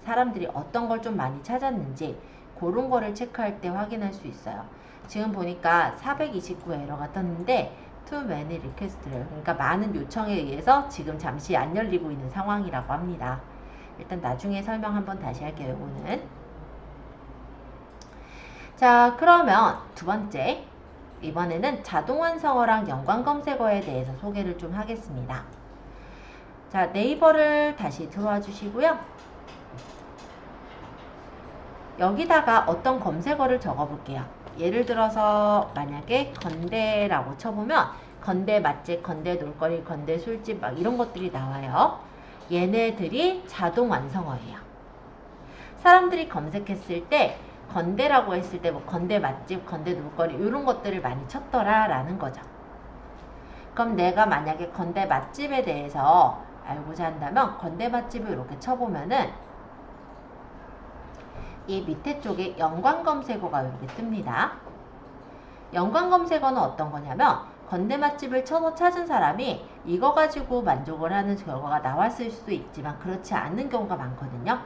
S1: 사람들이 어떤 걸 좀 많이 찾았는지 그런 거를 체크할 때 확인할 수 있어요. 지금 보니까 429 에러가 떴는데 too many request를, 그러니까 많은 요청에 의해서 지금 잠시 안 열리고 있는 상황이라고 합니다. 일단 나중에 설명 한번 다시 할게요. 이거는. 자, 그러면 두 번째, 이번에는 자동완성어랑 연관검색어에 대해서 소개를 좀 하겠습니다. 자, 네이버를 다시 들어와 주시고요. 여기다가 어떤 검색어를 적어 볼게요. 예를 들어서 만약에 건대라고 쳐보면 건대 맛집, 건대 놀거리, 건대 술집 막 이런 것들이 나와요. 얘네들이 자동 완성어예요. 사람들이 검색했을 때 건대라고 했을 때 뭐 건대 맛집, 건대 놀거리 이런 것들을 많이 쳤더라 라는 거죠. 그럼 내가 만약에 건대 맛집에 대해서 알고자 한다면 건대 맛집을 이렇게 쳐보면은 이 밑에 쪽에 연관검색어가 이렇게 뜹니다. 연관검색어는 어떤 거냐면 건대 맛집을 쳐서 찾은 사람이 이거 가지고 만족을 하는 결과가 나왔을 수도 있지만 그렇지 않는 경우가 많거든요.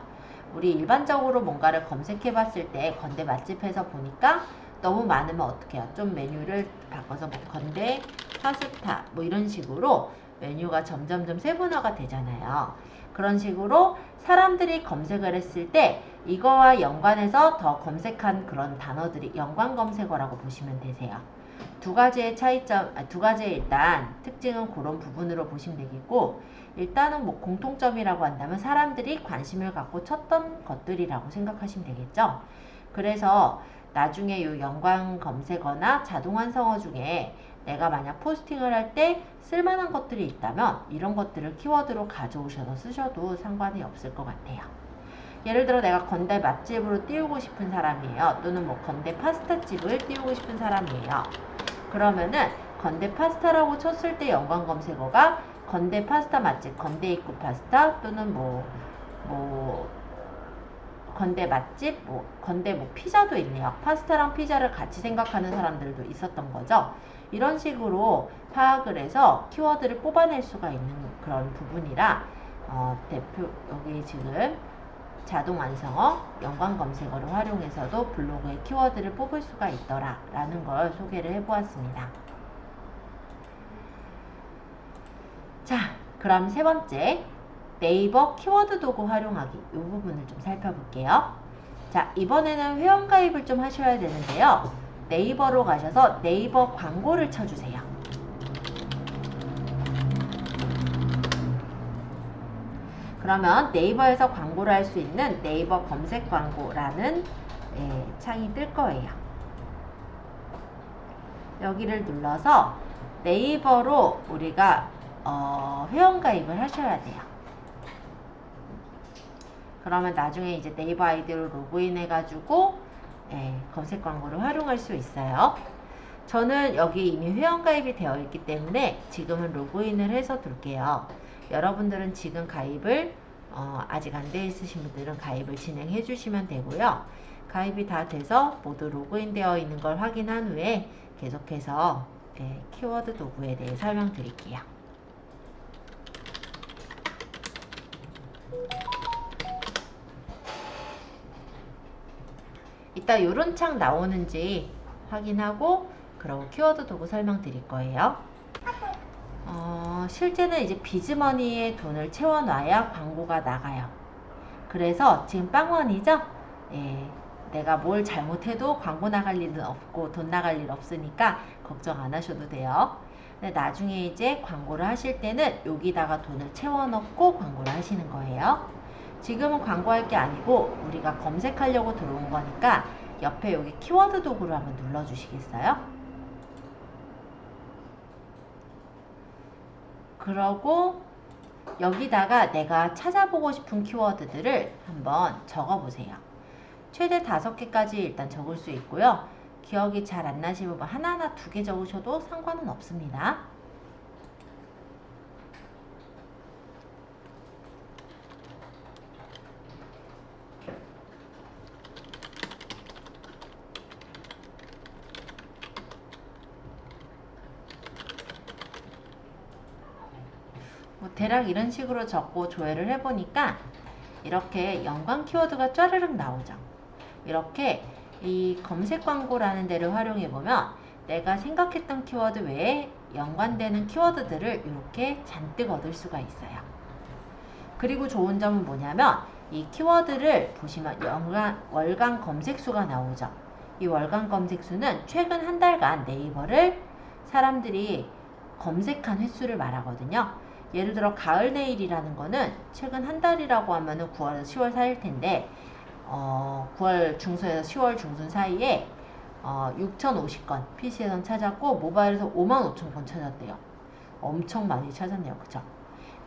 S1: 우리 일반적으로 뭔가를 검색해 봤을 때 건대 맛집에서 보니까 너무 많으면 어떻게 해요? 좀 메뉴를 바꿔서 뭐 건대 파스타 뭐 이런 식으로 메뉴가 점점점 세분화가 되잖아요. 그런 식으로 사람들이 검색을 했을 때 이거와 연관해서 더 검색한 그런 단어들이 연관 검색어라고 보시면 되세요. 두 가지의 차이점, 두 가지의 일단 특징은 그런 부분으로 보시면 되겠고, 일단은 뭐 공통점이라고 한다면 사람들이 관심을 갖고 쳤던 것들이라고 생각하시면 되겠죠. 그래서 나중에 이 연관 검색어나 자동 완성어 중에 내가 만약 포스팅을 할 때 쓸만한 것들이 있다면 이런 것들을 키워드로 가져오셔서 쓰셔도 상관이 없을 것 같아요. 예를 들어 내가 건대 맛집으로 띄우고 싶은 사람이에요. 또는 뭐 건대 파스타집을 띄우고 싶은 사람이에요. 그러면은 건대 파스타라고 쳤을 때 연관 검색어가 건대 파스타 맛집, 건대 입구 파스타 또는 뭐 건대 맛집, 뭐 건대 뭐 피자도 있네요. 파스타랑 피자를 같이 생각하는 사람들도 있었던 거죠. 이런 식으로 파악을 해서 키워드를 뽑아낼 수가 있는 그런 부분이라 대표 여기 지금 자동 완성어, 연관 검색어를 활용해서도 블로그의 키워드를 뽑을 수가 있더라 라는 걸 소개를 해보았습니다. 자, 그럼 세 번째, 네이버 키워드 도구 활용하기 이 부분을 좀 살펴볼게요. 자, 이번에는 회원가입을 좀 하셔야 되는데요. 네이버로 가셔서 네이버 광고를 쳐주세요. 그러면 네이버에서 광고를 할 수 있는 네이버 검색 광고라는 창이 뜰 거예요. 여기를 눌러서 네이버로 우리가 회원가입을 하셔야 돼요. 그러면 나중에 이제 네이버 아이디로 로그인 해가지고 검색 광고를 활용할 수 있어요. 저는 여기 이미 회원가입이 되어 있기 때문에 지금은 로그인을 해서 둘게요. 여러분들은 지금 가입을 아직 안 되어 있으신 분들은 가입을 진행해 주시면 되고요. 가입이 다 돼서 모두 로그인 되어 있는 걸 확인한 후에 계속해서 키워드 도구에 대해 설명드릴게요. 이따 이런 창 나오는지 확인하고 그리고 키워드 도구 설명드릴 거예요. 실제는 이제 비즈머니에 돈을 채워놔야 광고가 나가요. 그래서 지금 빵원이죠? 내가 뭘 잘못해도 광고 나갈 일은 없고 돈 나갈 일 없으니까 걱정 안 하셔도 돼요. 근데 나중에 이제 광고를 하실 때는 여기다가 돈을 채워넣고 광고를 하시는 거예요. 지금은 광고할 게 아니고 우리가 검색하려고 들어온 거니까 옆에 여기 키워드 도구를 한번 눌러주시겠어요? 그러고 여기다가 내가 찾아보고 싶은 키워드들을 한번 적어보세요. 최대 5개까지 일단 적을 수 있고요. 기억이 잘 안 나시면 뭐 하나하나 2개 적으셔도 상관은 없습니다. 뭐 대략 이런 식으로 적고 조회를 해보니까 이렇게 연관 키워드가 쫘르륵 나오죠. 이렇게 이 검색 광고라는 데를 활용해 보면 내가 생각했던 키워드 외에 연관되는 키워드들을 이렇게 잔뜩 얻을 수가 있어요. 그리고 좋은 점은 뭐냐면 이 키워드를 보시면 월간 검색수가 나오죠. 이 월간 검색수는 최근 한 달간 네이버를 사람들이 검색한 횟수를 말하거든요. 예를 들어 가을 네일이라는 거는 최근 한 달이라고 하면은 9월에서 10월 사이일 텐데 9월 중순에서 10월 중순 사이에 6,050건 PC에선 찾았고 모바일에서 55,000건 찾았대요. 엄청 많이 찾았네요. 그죠?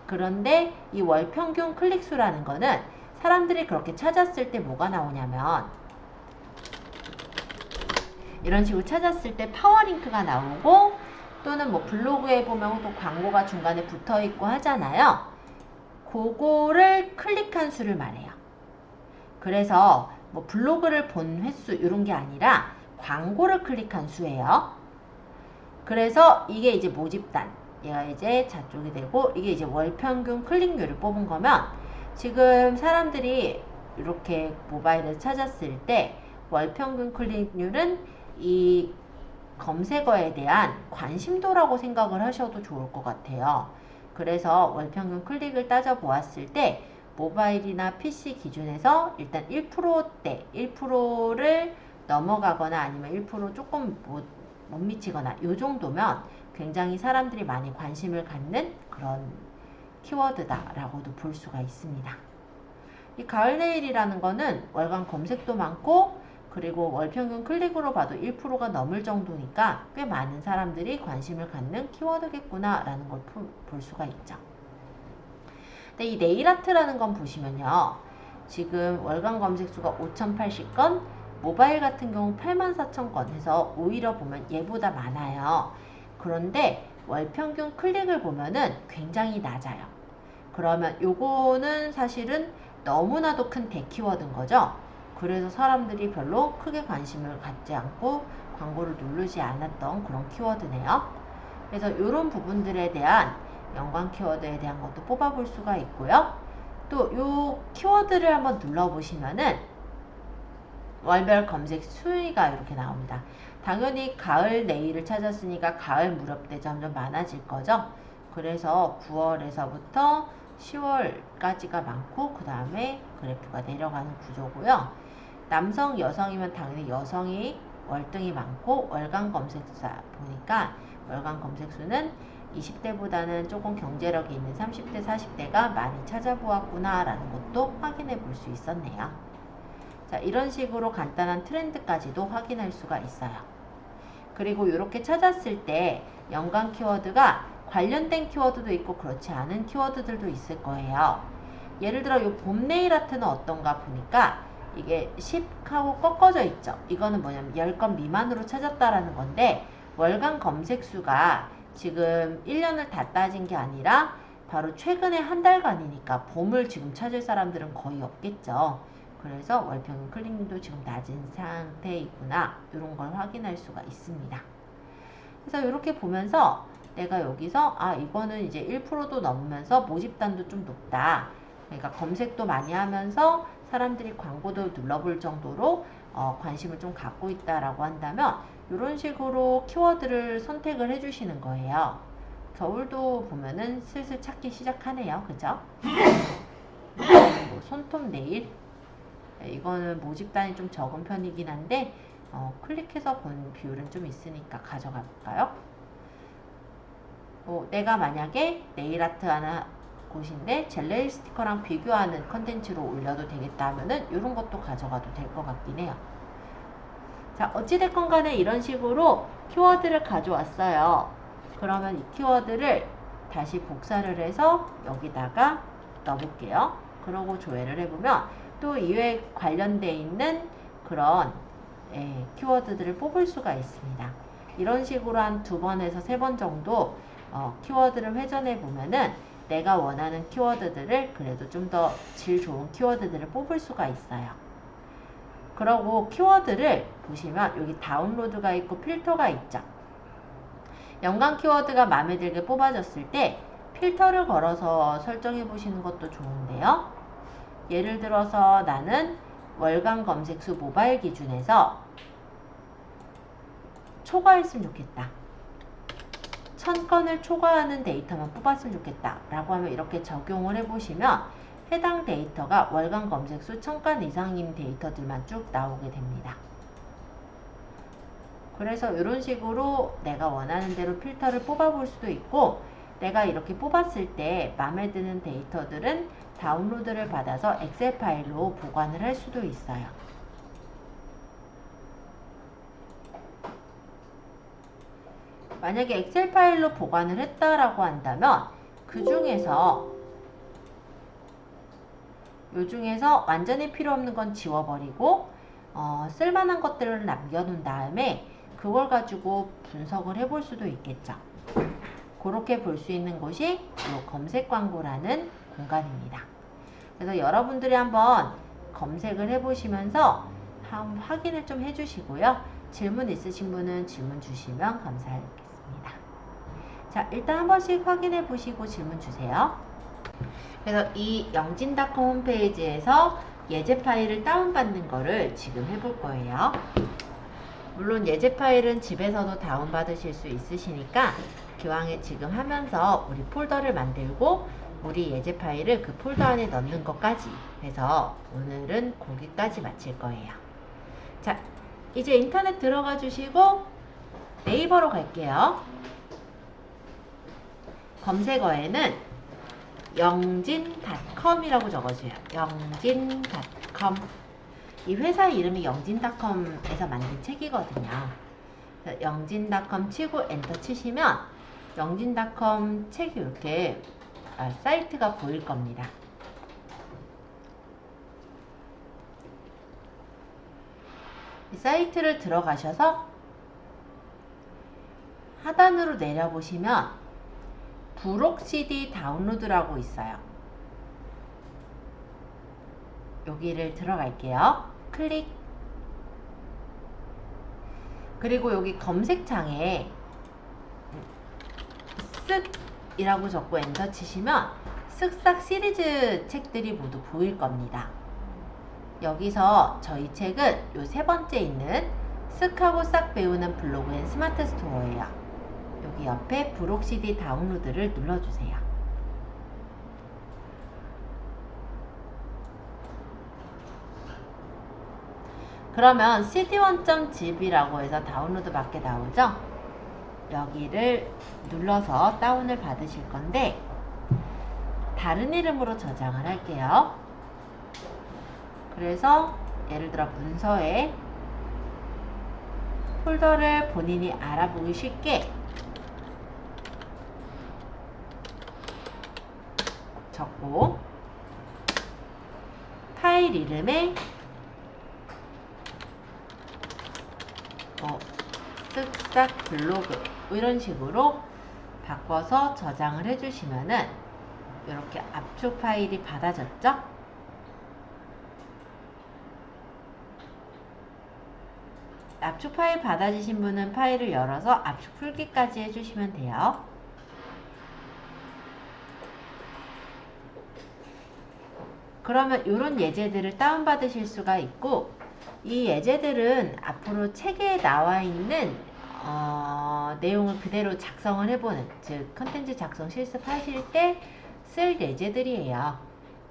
S1: 그런데 이 월 평균 클릭수라는 거는 사람들이 그렇게 찾았을 때 뭐가 나오냐면 이런 식으로 찾았을 때 파워링크가 나오고 또는 뭐 블로그에 보면 또 광고가 중간에 붙어 있고 하잖아요. 그거를 클릭한 수를 말해요. 그래서 뭐 블로그를 본 횟수 이런 게 아니라 광고를 클릭한 수예요. 그래서 이게 이제 모집단, 얘가 이제 저쪽이 되고 이게 이제 월 평균 클릭률을 뽑은 거면 지금 사람들이 이렇게 모바일에서 찾았을 때 월 평균 클릭률은 이 검색어에 대한 관심도라고 생각을 하셔도 좋을 것 같아요. 그래서 월 평균 클릭을 따져 보았을 때 모바일이나 PC 기준에서 일단 1%대 1%를 넘어가거나 아니면 1% 조금 못 미치거나 이 정도면 굉장히 사람들이 많이 관심을 갖는 그런 키워드다라고도 볼 수가 있습니다. 이 가을 네일이라는 거는 월간 검색도 많고 그리고 월 평균 클릭으로 봐도 1%가 넘을 정도니까 꽤 많은 사람들이 관심을 갖는 키워드겠구나 라는 걸 볼 수가 있죠. 근데 이 네일아트라는 건 보시면요. 지금 월간 검색수가 5,080건, 모바일 같은 경우 84,000건 해서 오히려 보면 얘보다 많아요. 그런데 월 평균 클릭을 보면은 굉장히 낮아요. 그러면 요거는 사실은 너무나도 큰 대키워드인 거죠. 그래서 사람들이 별로 크게 관심을 갖지 않고 광고를 누르지 않았던 그런 키워드네요. 그래서 이런 부분들에 대한 연관 키워드에 대한 것도 뽑아볼 수가 있고요. 또 이 키워드를 한번 눌러보시면은 월별 검색 수위가 이렇게 나옵니다. 당연히 가을 네일을 찾았으니까 가을 무렵 때 점점 많아질 거죠. 그래서 9월에서부터 10월까지가 많고 그 다음에 그래프가 내려가는 구조고요. 남성, 여성이면 당연히 여성이 월등히 많고 월간 검색사 보니까 월간 검색수는 20대보다는 조금 경제력이 있는 30대, 40대가 많이 찾아보았구나 라는 것도 확인해 볼 수 있었네요. 자, 이런 식으로 간단한 트렌드까지도 확인할 수가 있어요. 그리고 이렇게 찾았을 때 연관 키워드가 관련된 키워드도 있고 그렇지 않은 키워드들도 있을 거예요. 예를 들어 이 봄 네일 아트는 어떤가 보니까 이게 10하고 꺾어져 있죠. 이거는 뭐냐면 10건 미만으로 찾았다라는 건데 월간 검색 수가 지금 1년을 다 따진 게 아니라 바로 최근에 한 달간이니까 봄을 지금 찾을 사람들은 거의 없겠죠. 그래서 월평균 클릭률도 지금 낮은 상태이구나 이런 걸 확인할 수가 있습니다. 그래서 이렇게 보면서 내가 여기서 이거는 이제 1%도 넘으면서 모집단도 좀 높다. 그러니까 검색도 많이 하면서 사람들이 광고도 눌러볼 정도로 관심을 좀 갖고 있다라고 한다면 이런 식으로 키워드를 선택을 해주시는 거예요. 겨울도 보면은 슬슬 찾기 시작하네요. 그죠? 뭐 손톱 네일 이거는 모집단이 좀 적은 편이긴 한데 클릭해서 본 비율은 좀 있으니까 가져가 볼까요? 내가 만약에 네일아트 하나 곳인데 젤네일 스티커랑 비교하는 컨텐츠로 올려도 되겠다 하면은 이런 것도 가져가도 될 것 같긴 해요. 자, 어찌됐건 간에 이런 식으로 키워드를 가져왔어요. 그러면 이 키워드를 다시 복사를 해서 여기다가 넣어볼게요. 그러고 조회를 해보면 또 이외에 관련되어 있는 그런 키워드들을 뽑을 수가 있습니다. 이런 식으로 한 2번에서 3번 정도 키워드를 회전해 보면은 내가 원하는 키워드들을 그래도 좀 더 질 좋은 키워드들을 뽑을 수가 있어요. 그러고 키워드를 보시면 여기 다운로드가 있고 필터가 있죠. 연관 키워드가 마음에 들게 뽑아졌을 때 필터를 걸어서 설정해 보시는 것도 좋은데요. 예를 들어서 나는 월간 검색수 모바일 기준에서 초과했으면 좋겠다. 1000건을 초과하는 데이터만 뽑았으면 좋겠다 라고 하면 이렇게 적용을 해보시면 해당 데이터가 월간 검색수 1000건 이상인 데이터들만 쭉 나오게 됩니다. 그래서 이런 식으로 내가 원하는 대로 필터를 뽑아볼 수도 있고, 내가 이렇게 뽑았을 때 마음에 드는 데이터들은 다운로드를 받아서 엑셀 파일로 보관을 할 수도 있어요. 만약에 엑셀 파일로 보관을 했다라고 한다면 그 중에서 요 중에서 완전히 필요 없는 건 지워버리고 쓸만한 것들을 남겨놓은 다음에 그걸 가지고 분석을 해볼 수도 있겠죠. 그렇게 볼 수 있는 곳이 요 검색 광고라는 공간입니다. 그래서 여러분들이 한번 검색을 해보시면서 확인을 좀 해주시고요. 질문 있으신 분은 질문 주시면 감사하겠습니다. 자, 일단 한 번씩 확인해 보시고 질문 주세요. 그래서 이 영진닷컴 홈페이지에서 예제 파일을 다운받는 거를 지금 해볼 거예요. 물론 예제 파일은 집에서도 다운받으실 수 있으시니까 기왕에 지금 하면서 우리 폴더를 만들고 우리 예제 파일을 그 폴더 안에 넣는 것까지 해서 오늘은 거기까지 마칠 거예요. 자, 이제 인터넷 들어가 주시고 네이버로 갈게요. 검색어에는 영진닷컴이라고 적어줘요. 영진닷컴. 이 회사 이름이 영진닷컴에서 만든 책이거든요. 영진닷컴 치고 엔터 치시면 영진닷컴 책이 이렇게 사이트가 보일 겁니다. 이 사이트를 들어가셔서 하단으로 내려보시면 부록 CD 다운로드라고 있어요. 여기를 들어갈게요. 클릭. 그리고 여기 검색창에 쓱이라고 적고 엔터 치시면 쓱싹 시리즈 책들이 모두 보일 겁니다. 여기서 저희 책은 요 3번째 있는 쓱하고 싹 배우는 블로그 앤 스마트 스토어예요. 여기 옆에 부록 CD 다운로드를 눌러주세요. 그러면 cd1.zip이라고 해서 다운로드 받게 나오죠? 여기를 눌러서 다운을 받으실 건데 다른 이름으로 저장을 할게요. 그래서 예를 들어 문서에 폴더를 본인이 알아보기 쉽게 적고 파일 이름에 쓱싹 블로그 이런 식으로 바꿔서 저장을 해주시면은 이렇게 압축 파일이 받아졌죠? 압축 파일 받아지신 분은 파일을 열어서 압축 풀기까지 해주시면 돼요. 그러면 이런 예제들을 다운받으실 수가 있고, 이 예제들은 앞으로 책에 나와 있는 내용을 그대로 작성을 해보는, 즉 컨텐츠 작성 실습하실 때 쓸 예제들이에요.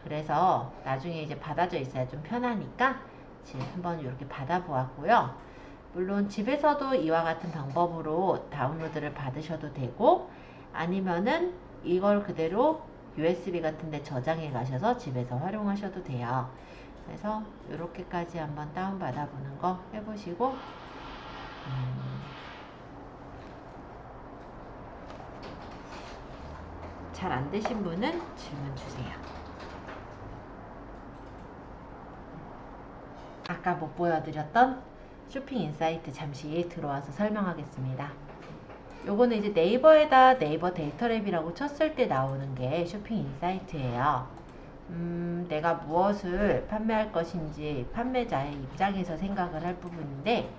S1: 그래서 나중에 이제 받아져 있어야 좀 편하니까 지금 한번 이렇게 받아보았고요. 물론 집에서도 이와 같은 방법으로 다운로드를 받으셔도 되고, 아니면은 이걸 그대로 USB 같은 데 저장해 가셔서 집에서 활용하셔도 돼요. 그래서 이렇게까지 한번 다운받아 보는 거 해보시고 잘 안 되신 분은 질문 주세요. 아까 못 보여드렸던 쇼핑 인사이트 잠시 들어와서 설명하겠습니다. 요거는 이제 네이버에다 네이버 데이터랩이라고 쳤을 때 나오는 게 쇼핑 인사이트예요. 내가 무엇을 판매할 것인지 판매자의 입장에서 생각을 할 부분인데,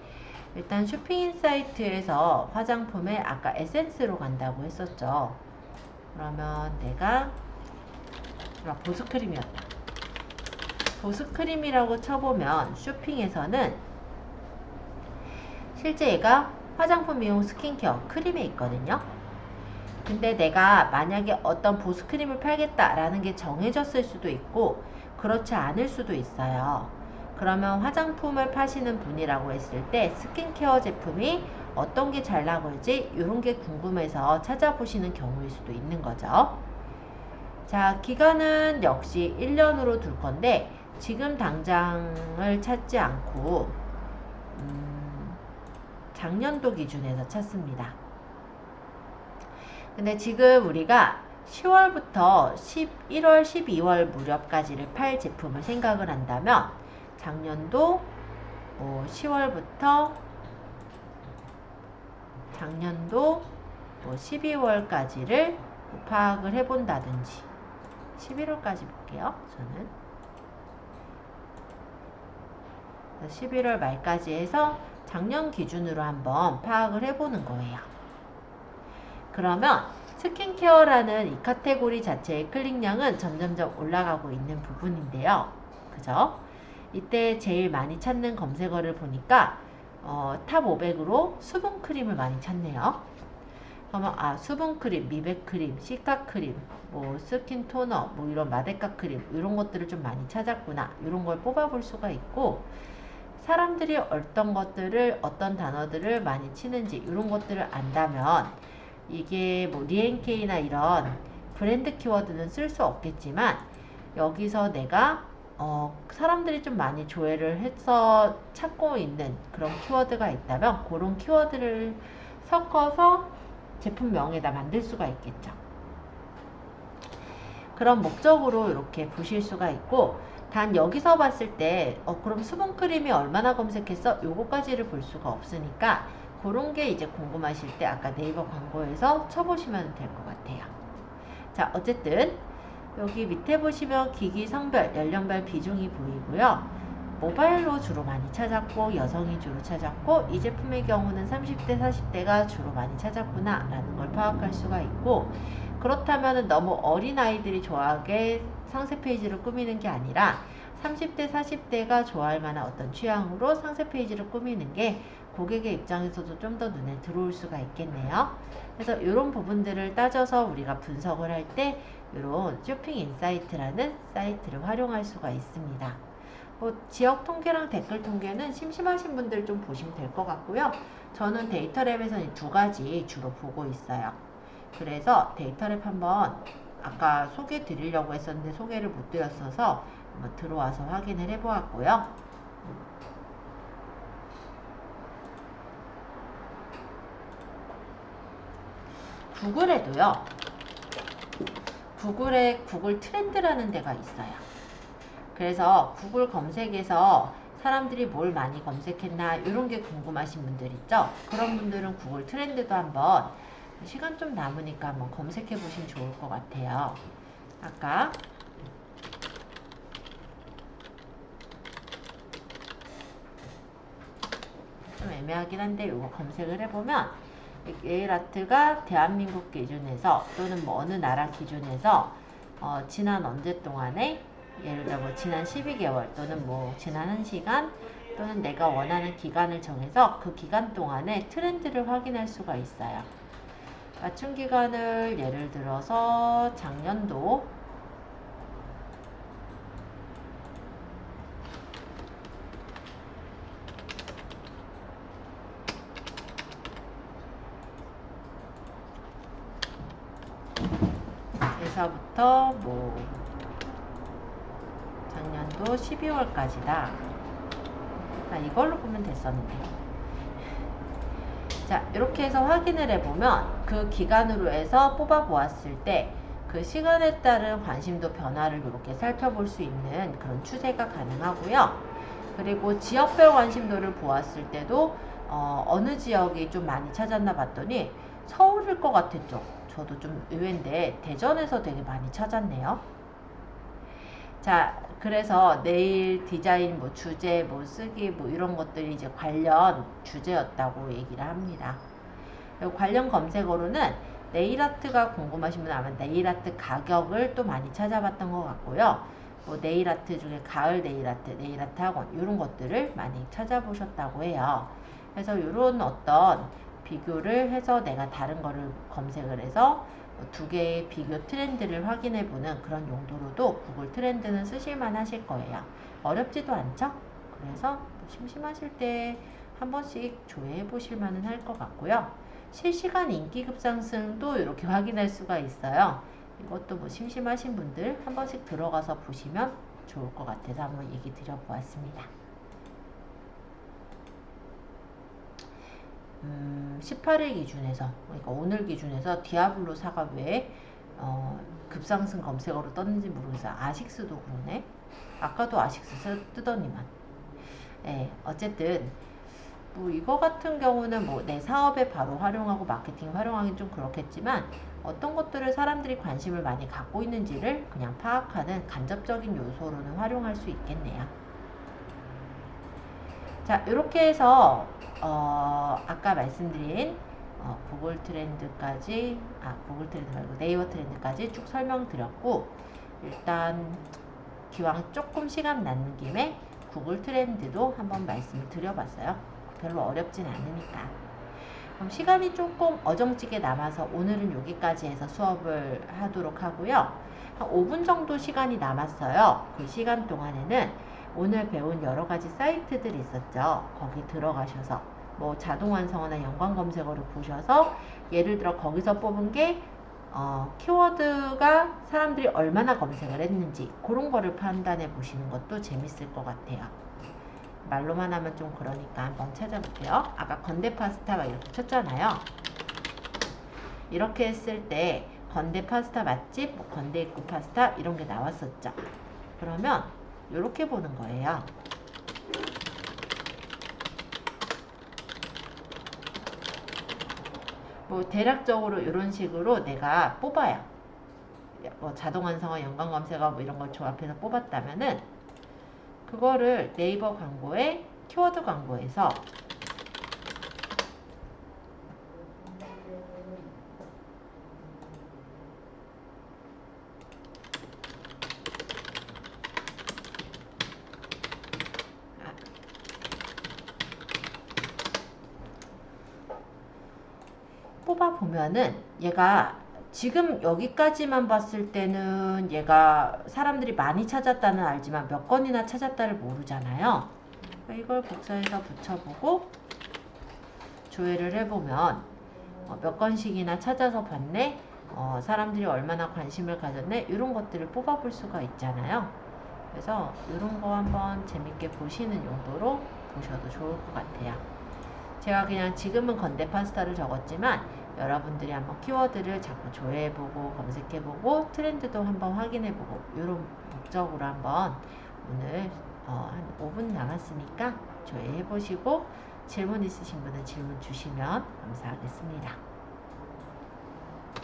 S1: 일단 쇼핑 인사이트에서 화장품에 아까 에센스로 간다고 했었죠. 그러면 내가 보습크림이었다. 보습크림이라고 쳐보면 쇼핑에서는 실제 얘가 화장품, 미용, 스킨케어, 크림에 있거든요. 근데 내가 만약에 어떤 보습크림을 팔겠다라는 게 정해졌을 수도 있고 그렇지 않을 수도 있어요. 그러면 화장품을 파시는 분이라고 했을 때 스킨케어 제품이 어떤 게 잘 나갈지 이런 게 궁금해서 찾아보시는 경우일 수도 있는 거죠. 자, 기간은 역시 1년으로 둘 건데 지금 당장을 찾지 않고 작년도 기준에서 찾습니다. 근데 지금 우리가 10월부터 11월, 12월 무렵까지를 팔 제품을 생각을 한다면 작년도 10월부터 작년도 12월까지를 파악을 해본다든지 11월까지 볼게요. 저는 11월 말까지 해서 작년 기준으로 한번 파악을 해보는 거예요. 그러면 스킨케어라는 이 카테고리 자체의 클릭량은 점점점 올라가고 있는 부분인데요. 그죠? 이때 제일 많이 찾는 검색어를 보니까 탑 500으로 수분크림을 많이 찾네요. 그러면 수분크림, 미백크림, 시카크림, 스킨토너, 이런 마데카 크림 이런 것들을 좀 많이 찾았구나. 이런 걸 뽑아볼 수가 있고, 사람들이 어떤 단어들을 많이 치는지 이런 것들을 안다면 이게 리엔케이나 이런 브랜드 키워드는 쓸 수 없겠지만 여기서 내가 사람들이 좀 많이 조회를 해서 찾고 있는 그런 키워드가 있다면 그런 키워드를 섞어서 제품명에다 만들 수가 있겠죠. 그런 목적으로 이렇게 보실 수가 있고, 단 여기서 봤을 때 그럼 수분크림이 얼마나 검색했어? 요거까지를 볼 수가 없으니까 그런 게 이제 궁금하실 때 아까 네이버 광고에서 쳐보시면 될 것 같아요. 자, 어쨌든 여기 밑에 보시면 기기 성별, 연령별 비중이 보이고요. 모바일로 주로 많이 찾았고 여성이 주로 찾았고 이 제품의 경우는 30대, 40대가 주로 많이 찾았구나 라는 걸 파악할 수가 있고, 그렇다면 너무 어린 아이들이 좋아하게 상세 페이지를 꾸미는 게 아니라 30대, 40대가 좋아할 만한 어떤 취향으로 상세 페이지를 꾸미는 게 고객의 입장에서도 좀 더 눈에 들어올 수가 있겠네요. 그래서 이런 부분들을 따져서 우리가 분석을 할 때 이런 쇼핑 인사이트라는 사이트를 활용할 수가 있습니다. 지역 통계랑 댓글 통계는 심심하신 분들 좀 보시면 될 것 같고요. 저는 데이터랩에서 이 두 가지 주로 보고 있어요. 그래서 데이터랩 한번 아까 소개 드리려고 했었는데 소개를 못 드렸어서 한번 들어와서 확인을 해보았고요. 구글에도요. 구글에 구글 트렌드라는 데가 있어요. 그래서 구글 검색에서 사람들이 뭘 많이 검색했나 이런 게 궁금하신 분들 있죠? 그런 분들은 구글 트렌드도 한번 시간 좀 남으니까 한번 검색해 보시면 좋을 것 같아요. 아까 좀 애매하긴 한데 이거 검색을 해보면 네일아트가 대한민국 기준에서 또는 어느 나라 기준에서 지난 언제 동안에 예를 들어 지난 12개월 또는 지난 1시간 또는 내가 원하는 기간을 정해서 그 기간 동안에 트렌드를 확인할 수가 있어요. 맞춤 기간을 예를 들어서 작년도 에서부터 작년도 12월까지다. 이걸로 보면 됐었는데. 자, 이렇게 해서 확인을 해보면 그 기간으로 해서 뽑아 보았을 때 그 시간에 따른 관심도 변화를 이렇게 살펴볼 수 있는 그런 추세가 가능하고요. 그리고 지역별 관심도를 보았을 때도 어느 지역이 좀 많이 찾았나 봤더니 서울일 것 같았죠. 저도 좀 의외인데 대전에서 되게 많이 찾았네요. 자, 그래서 내일 디자인 뭐 주제 뭐 쓰기 뭐 이런 것들이 이제 관련 주제였다고 얘기를 합니다. 그리고 관련 검색어로는 네일 아트가 궁금하신 분은 아마 네일 아트 가격을 또 많이 찾아봤던 것 같고요. 뭐 네일 아트 중에 가을 네일 아트 학원 이런 것들을 많이 찾아보셨다고 해요. 그래서 이런 어떤 비교를 해서 내가 다른 거를 검색을 해서 두 개의 비교 트렌드를 확인해 보는 그런 용도로도 구글 트렌드는 쓰실만 하실 거예요. 어렵지도 않죠? 그래서 뭐 심심하실 때 한 번씩 조회해 보실 만은 할 것 같고요. 실시간 인기 급상승도 이렇게 확인할 수가 있어요. 이것도 뭐 심심하신 분들 한 번씩 들어가서 보시면 좋을 것 같아서 한번 얘기 드려보았습니다. 18일 기준에서, 그러니까 오늘 기준에서 디아블로 4가 왜 급상승 검색어로 떴는지 모르겠어요. 아식스도 그러네. 아까도 아식스 뜨더니만. 네, 어쨌든 뭐 이거 같은 경우는 뭐 내 사업에 바로 활용하고 마케팅 활용하기 좀 그렇겠지만 어떤 것들을 사람들이 관심을 많이 갖고 있는지를 그냥 파악하는 간접적인 요소로는 활용할 수 있겠네요. 자, 이렇게 해서 아까 말씀드린 구글 트렌드까지 구글 트렌드 말고 네이버 트렌드까지 쭉 설명드렸고, 일단 기왕 조금 시간 남는 김에 구글 트렌드도 한번 말씀을 드려봤어요. 별로 어렵진 않으니까. 그럼 시간이 조금 어정지게 남아서 오늘은 여기까지 해서 수업을 하도록 하고요. 한 5분 정도 시간이 남았어요. 그 시간 동안에는 오늘 배운 여러 가지 사이트들이 있었죠. 거기 들어가셔서 뭐 자동 완성어나 연관 검색어를 보셔서 예를 들어 거기서 뽑은 게 키워드가 사람들이 얼마나 검색을 했는지 그런 거를 판단해 보시는 것도 재밌을 것 같아요. 말로만 하면 좀 그러니까 한번 찾아볼게요. 아까 건대 파스타 막 이렇게 쳤잖아요. 이렇게 했을 때 건대 파스타 맛집, 뭐 건대 입구 파스타 이런 게 나왔었죠. 그러면 이렇게 보는 거예요. 뭐 대략적으로 이런 식으로 내가 뽑아요. 뭐 자동 완성어, 연관 검색어 뭐 이런 걸 조합해서 뽑았다면은 그거를 네이버 광고에 키워드 광고에서 뽑아 보면은 얘가 지금 여기까지만 봤을 때는 얘가 사람들이 많이 찾았다는 알지만 몇 건이나 찾았다를 모르잖아요. 이걸 복사해서 붙여보고 조회를 해보면 몇 건씩이나 찾아서 봤네, 사람들이 얼마나 관심을 가졌네, 이런 것들을 뽑아볼 수가 있잖아요. 그래서 이런 거 한번 재밌게 보시는 용도로 보셔도 좋을 것 같아요. 제가 그냥 지금은 건대 파스타를 적었지만 여러분들이 한번 키워드를 자꾸 조회해보고 검색해보고 트렌드도 한번 확인해보고 이런 목적으로 한번 오늘 한 5분 남았으니까 조회해보시고 질문 있으신 분은 질문 주시면 감사하겠습니다.